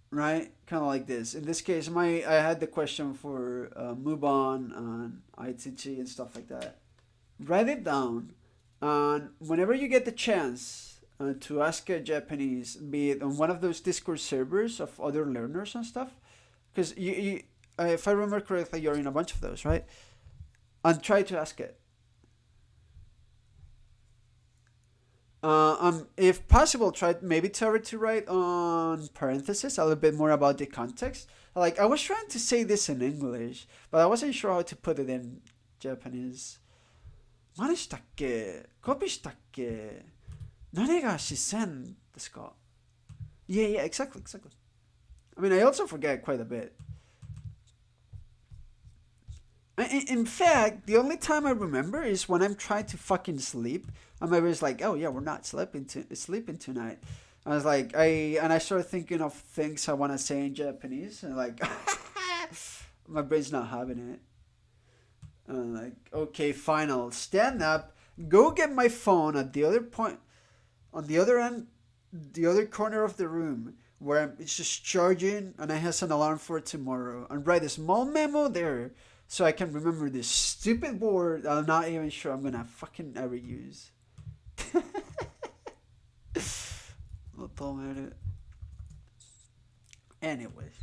Right? Kind of like this. In this case, I had the question for move on and ITG and stuff like that. Write it down, and whenever you get the chance to ask a Japanese, be it on one of those Discord servers of other learners and stuff, because if I remember correctly, you're in a bunch of those, right? And try to ask it. If possible, try maybe to write on parentheses a little bit more about the context. Like I was trying to say this in English, but I wasn't sure how to put it in Japanese. 何したっけ？コピーしたっけ？何が視線ですか？ Yeah, exactly. I mean, I also forget quite a bit. In fact, the only time I remember is when I'm trying to fucking sleep. And my brain's like, oh yeah, we're not sleeping tonight. I was like, I started thinking of things I want to say in Japanese, and like, my brain's not having it. And I'm like, okay, fine, I'll stand up, go get my phone at the other point, on the other end, the other corner of the room, where it's just charging, and I have an alarm for tomorrow, and write a small memo there, so I can remember this stupid word I'm not even sure I'm gonna fucking ever use. 求める anyways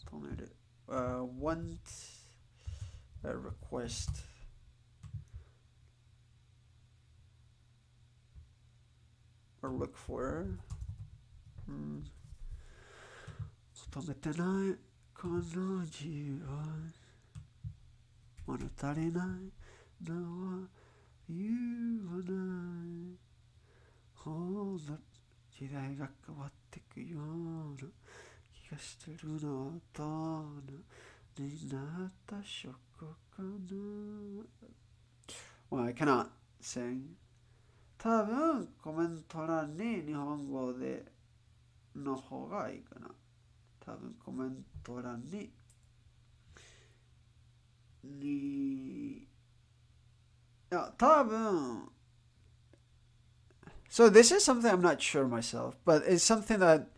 求める want a request or look for 求めてないこの自由は物足りないのは言わないほら時代が変わってくような気がしてるのどんなになった証拠かな Well, I cannot sing 多分コメント欄に日本語での方がいいかな多分コメント欄にいや多分So this is something I'm not sure myself, but it's something that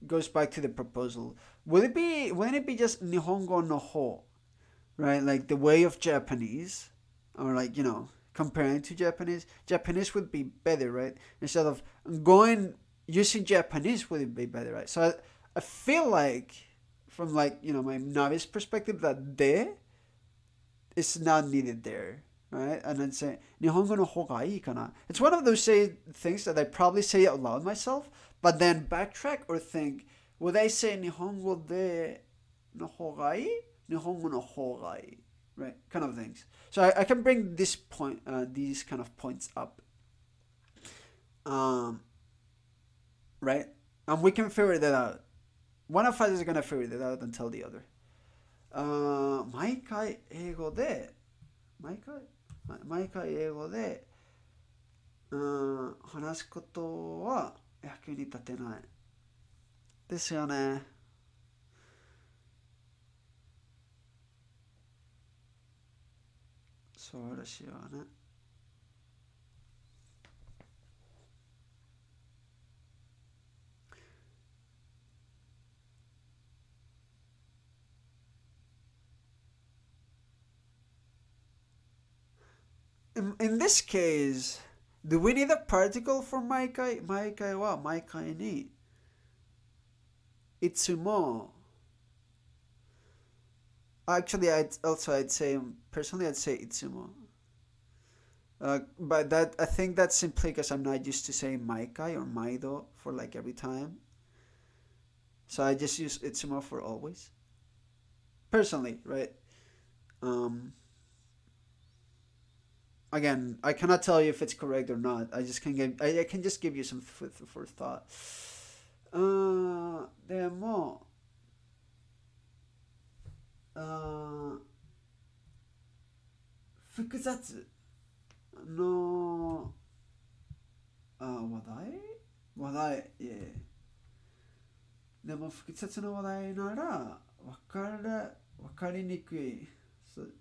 goes back to the proposal. Wouldn't it be just Nihongo no ho, right? Like the way of Japanese, or like comparing to Japanese. Japanese would be better, right? Instead of using Japanese would be better, right? So I feel like from my novice perspective that de is not needed there. Right? And then say, Nihongo no hoga ii kana. It's one of those things that I probably say out loud myself, but then backtrack or think, would I say Nihongo de no hoga ii? Nihongo no hoga ii. Right? Kind of things. So I can bring these kind of points up. Right? And we can figure that out. One of us is going to figure that out and tell the other. 毎回英語で話すことは役に立てないですよねそうですよねIn this case, do we need a particle for Maikai? Maikai wa Maikai ni Itsumo. Actually, I'd say personally I'd say Itsumo. But I think that's simply because I'm not used to saying Maikai or Maido for like every time. So I just use Itsumo for always. Personally, right? Again, I cannot tell you if it's correct or not. I can just give you some food for thought. でも複雑の話題でも複雑な話題なら分かりにくい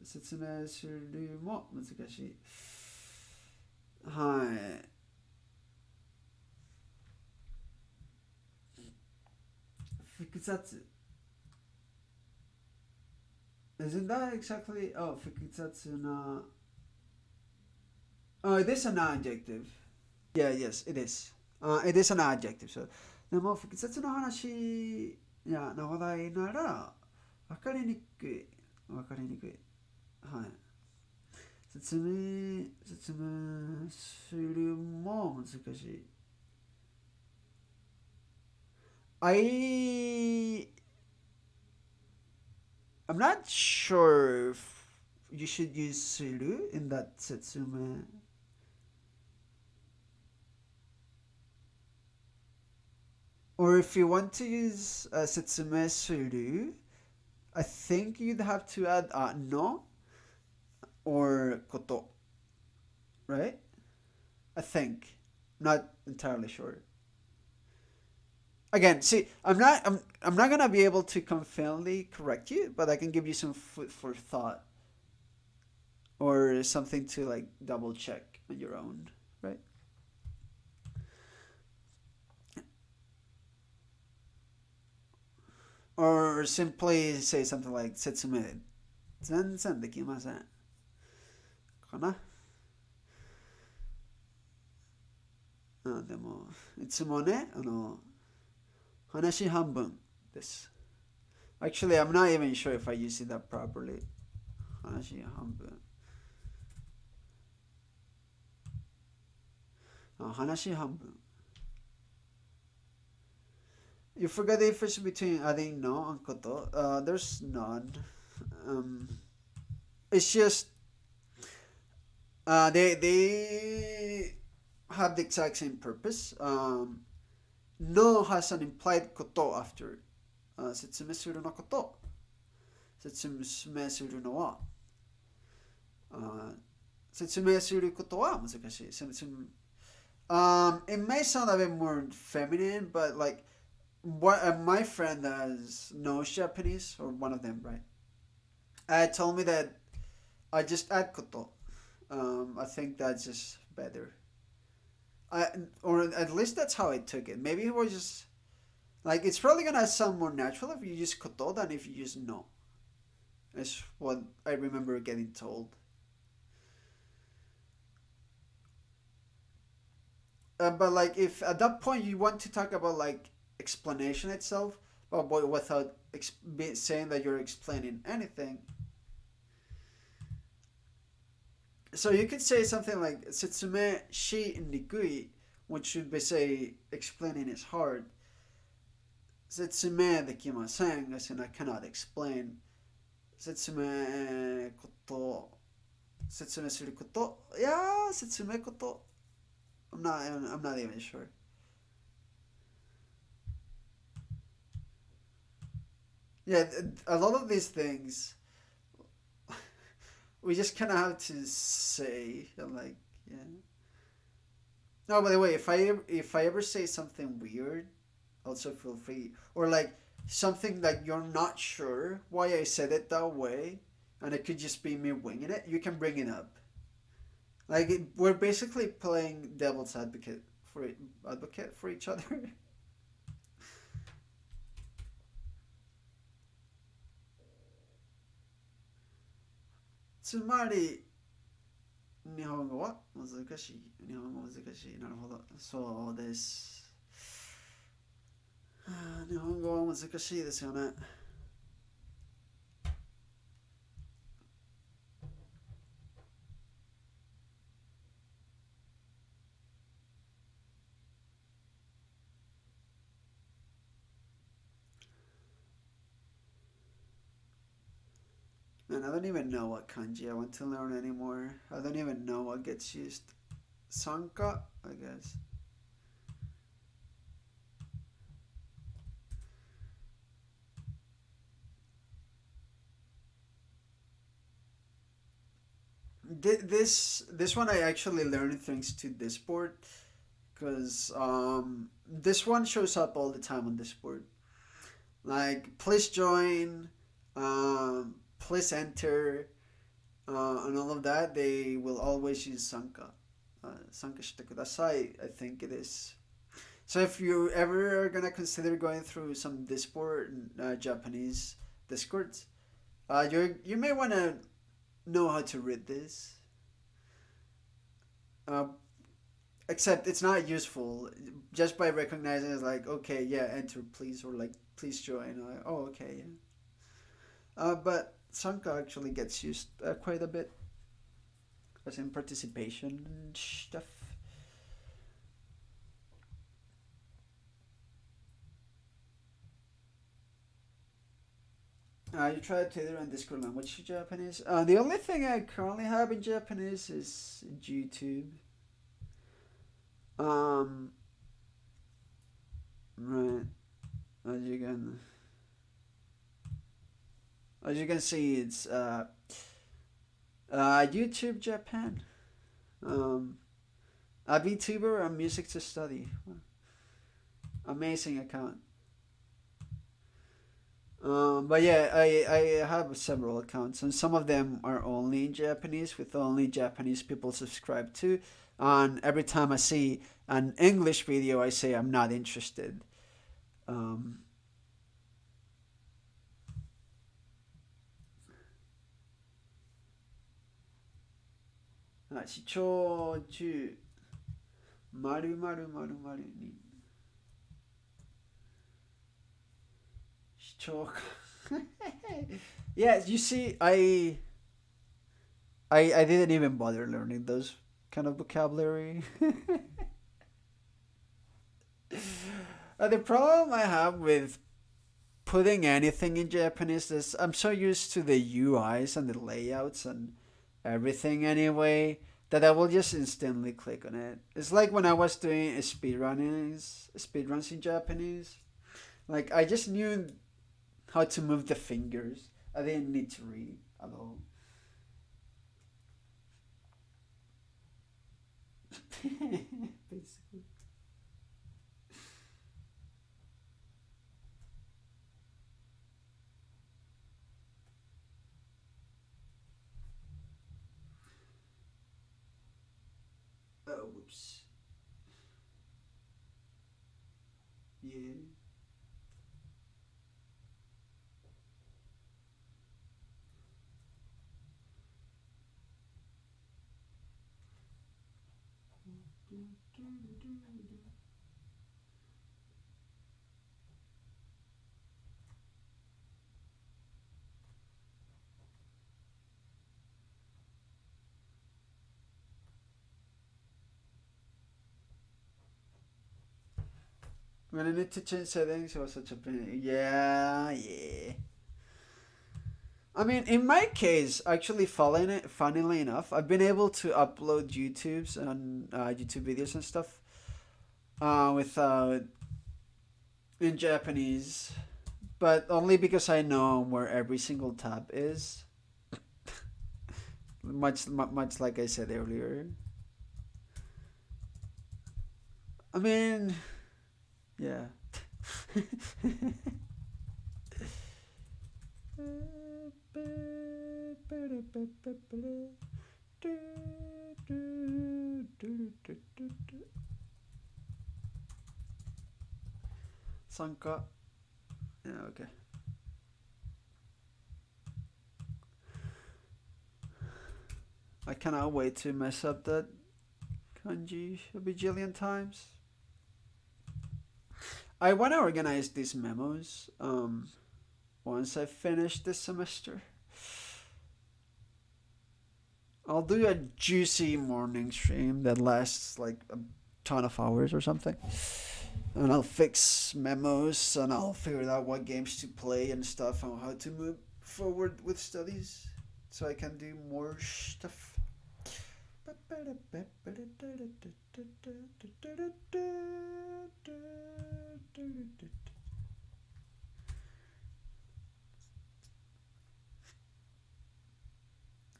説明するも難しいはい複雑 Isn't that exactly複雑な Oh, it is an adjective Yeah, yes, it is It is an adjective so でも複雑な話な話題なら分かりにくいはい説明するも難しいI'm not sure if you should use する in that 説明or if you want to use 説明するI think you'd have to add no or koto, right? I think. Not entirely sure. Again, see, I'm not gonna be able to confidently correct you, but I can give you some food for thought or something to like double check on your own, right? Or simply say something like 説明できません。かな。でもいつもね、話半分です。 Actually, I'm not even sure if I use it that properly. 話半分。話半分。You forgot the difference between adding no and koto. There's none. Um, it's just they have the exact same purpose. No has an implied koto after. 説明するのこと。説明するのは。説明することは難しい。it may sound a bit more feminine, but like what my friend knows Japanese, or one of them, right? Told me that I just add koto. I think that's just better. Or at least that's how I took it. Maybe it was just like it's probably gonna sound more natural if you use koto than if you use no. That's what I remember getting told. But like if at that point you want to talk about like explanation itself, but without saying that you're explaining anything, so you could say something like setsume shi nikui, which should be say explaining is hard. Setsume dekimasen, as in I cannot explain. Setsume koto. Setsume suru koto. Yeah, setsume koto. I'm not even sure. Yeah, a lot of these things we just kind of have to say like, yeah. No, by the way, if I ever say something weird, also feel free, or like something that you're not sure why I said it that way, and it could just be me winging it. You can bring it up. Like we're basically playing devil's advocate for each other. つまり日本語は難しい。日本語は難しい。なるほど。そうです。日本語は難しいですよね。Man, I don't even know what kanji I want to learn anymore. I don't even know what gets used. Sanka, I guess. This one I actually learned thanks to Discord, because this one shows up all the time on Discord. Like please join, please enter, and all of that. They will always use Sanka. Sanka shite kudasai, I think it is. So if you ever are gonna consider going through some Discord, Japanese Discords, you may wanna know how to read this. Uh, Except it's not useful just by recognizing it's like, okay, yeah, enter please, or like please join. Like, oh, okay, yeah. But Sanka actually gets used quite a bit as in participation and stuff. You tried Taylor and Discord language Japanese. The only thing I currently have in Japanese is YouTube. Um, right. As you can, as you can see, it's YouTube Japan. Um, A VTuber and Music to Study. Amazing account. But yeah, I have several accounts, and some of them are only in Japanese, with only Japanese people subscribed to. And every time I see an English video, I say I'm not interested. Um, 視聴中、〇〇〇〇に視聴か。Yeah, you see, I didn't even bother learning those kind of vocabulary. The problem I have with putting anything in Japanese is I'm so used to the UIs and the layouts and everything anyway that I will just instantly click on it. It's like when I was doing speedruns in Japanese. Like I just knew how to move the fingers. I didn't need to read at all. Basically. Oh, whoops. Yeah. When I need to change settings, it was such a pain. Yeah, yeah. I mean, in my case, actually, funnily enough, I've been able to upload YouTube's and YouTube videos and stuff without in Japanese, but only because I know where every single tab is. Much like I said earlier. I mean, yeah. Sanka. Yeah, okay. I cannot wait to mess up that kanji a bajillion times. I want to organize these memos once I finish this semester. I'll do a juicy morning stream that lasts like a ton of hours or something. And I'll fix memos and I'll figure out what games to play and stuff and how to move forward with studies so I can do more stuff.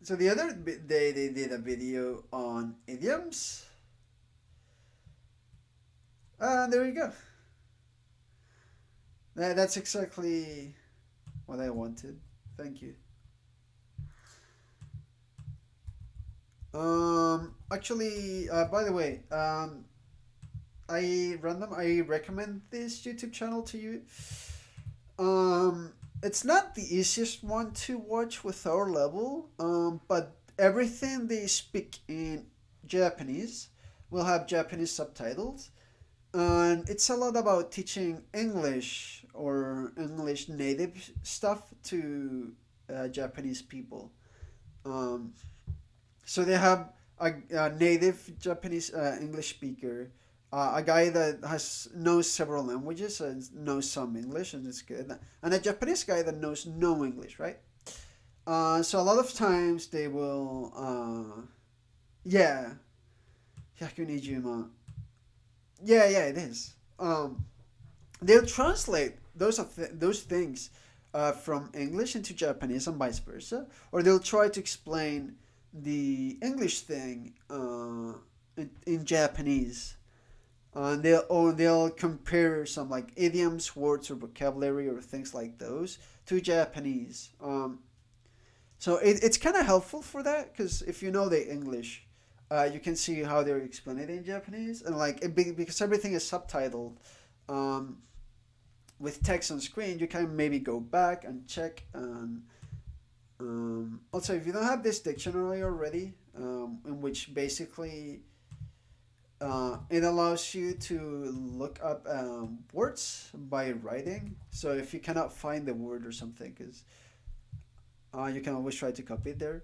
So the other day they did a video on idioms. There you go. That's exactly what I wanted. Thank you. Actually, by the way, I recommend this YouTube channel to you. It's not the easiest one to watch with our level, but everything they speak in Japanese will have Japanese subtitles, and it's a lot about teaching English or English native stuff to Japanese people. Um, so they have a native Japanese English speaker, a guy that has knows several languages and knows some English, and it's good, and a Japanese guy that knows no English, right? So a lot of times they will, yeah, 120万. Yeah, yeah, it is. They'll translate those things from English into Japanese and vice versa, or they'll try to explain the English thing in Japanese. They'll compare some like idioms, words, or vocabulary or things like those to Japanese. So it's kind of helpful for that because if you know the English, you can see how they're explaining it in Japanese, and like because everything is subtitled with text on screen, you can maybe go back and check. And also, if you don't have this dictionary already, in which basically it allows you to look up words by writing. So if you cannot find the word or something, because you can always try to copy it there.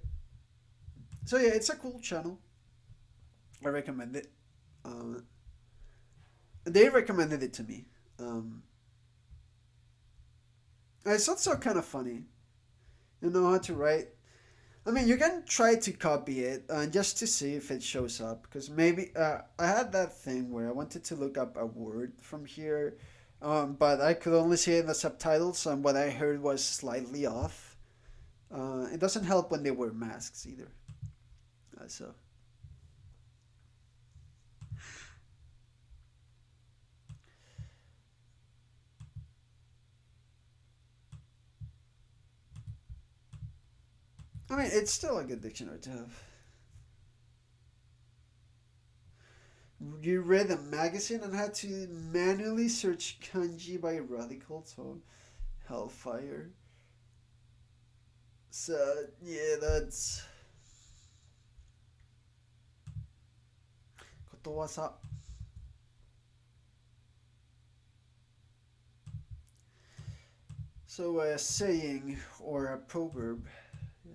So yeah, it's a cool channel. I recommend it. Uh, they recommended it to me. Um, it's also kind of funny. You know how to write. I mean, you can try to copy it just to see if it shows up. Because maybe I had that thing where I wanted to look up a word from here, but I could only see it in the subtitles, and what I heard was slightly off. It doesn't help when they wear masks either. So I mean, it's still a good dictionary to have. You read a magazine and had to manually search kanji by radical tone. Hellfire. So yeah, that's ことわざ. So a saying or a proverb. Yeah.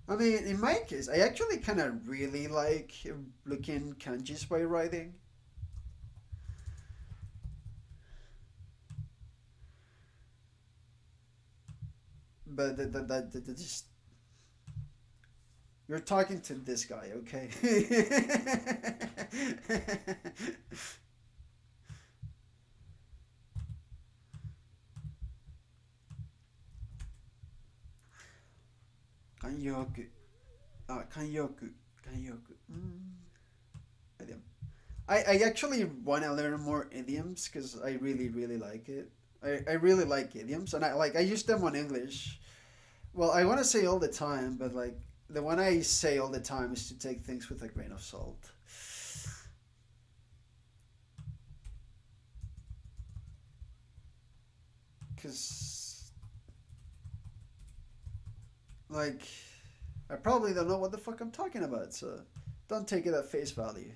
I mean, in my case, I actually kind of really like looking kanjis by writing. But that just you're talking to this guy, okay? 慣用句。慣用句。慣用句。Idiom. I actually want to learn more idioms because I really, really like it. I really like idioms, and I use them on English. Well, I want to say all the time, but like the one I say all the time is to take things with a grain of salt. Because, like, I probably don't know what the fuck I'm talking about, so don't take it at face value.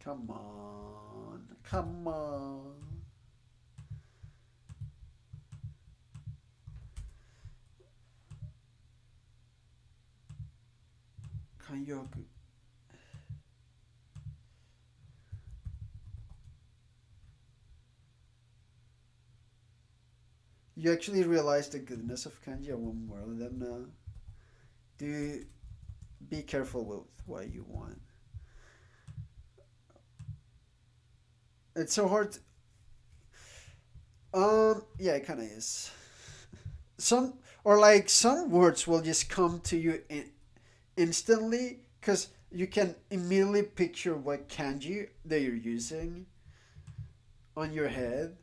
Come on. Come on. Kanyoku. You actually realize the goodness of kanji. I want more of them now. Do be careful with what you want. It's so hard. Yeah, it kind of is. Some or like some words will just come to you instantly because you can immediately picture what kanji that you're using on your head.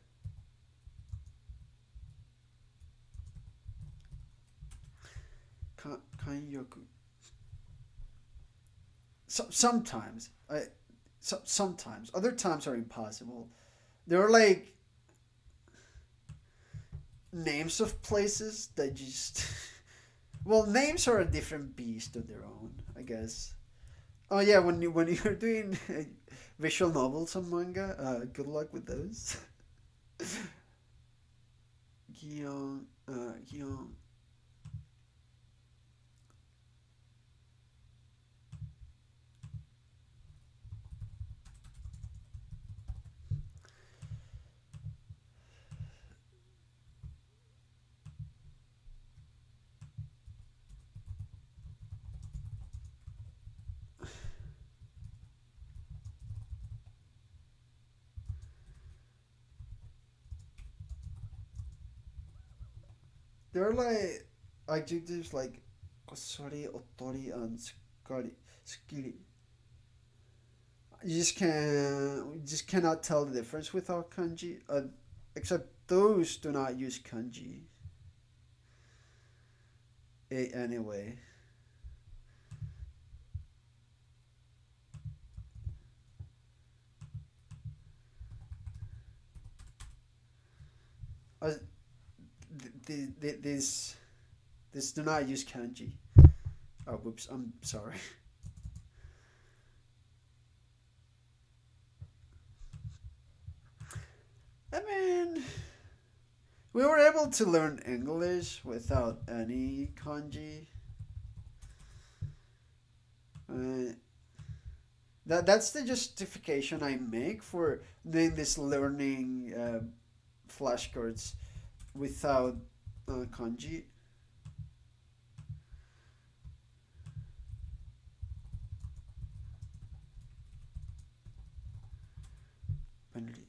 Kanyoku. Sometimes sometimes other times are impossible. There are like names of places that just well, names are a different beast of their own, I guess. Oh yeah, when you're doing visual novels and manga, good luck with those. Gion, Gion. They're like adjectives like kosori, otori, and sukari, sukiri. You just cannot tell the difference without kanji. Except those do not use kanji. Anyway. Uh, this do not use kanji. Oh, whoops! I'm sorry. I mean, we were able to learn English without any kanji. Uh, that's the justification I make for doing this learning flashcards without kanji. Penalty.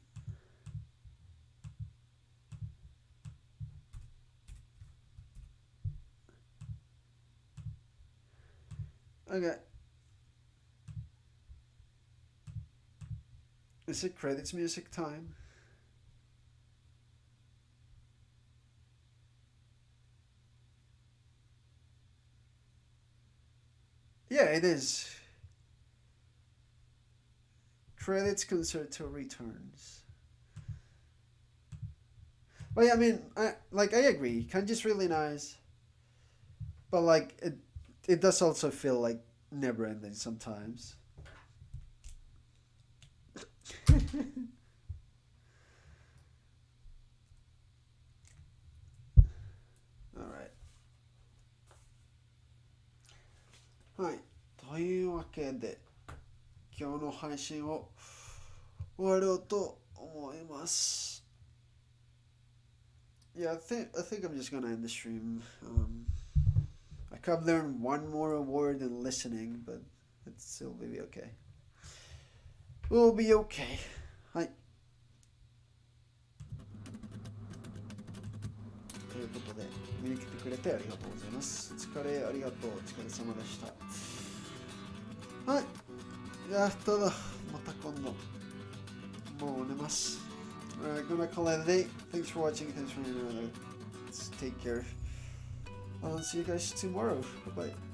Okay. Is it credits music time? Yeah, it is. Credits concerto returns. Well, yeah, I mean, I agree. Kanji's really nice, but like it does also feel like never ending sometimes. All right. はい。というわけで、今日の配信を終わろうと思います。Yeah, I think I'm just gonna end the stream. I could have learned one more word in listening, but it's still be okay. We'll be okay. はい。ということで、見に来てくれてありがとうございます。お疲れ、ありがとう。お疲れ様でした。はい。じゃあ、ただ、また今度。もう寝ます。Alright, gonna call it a day. Thanks for watching. Thanks for Take care. I'll see you guys tomorrow. Bye bye.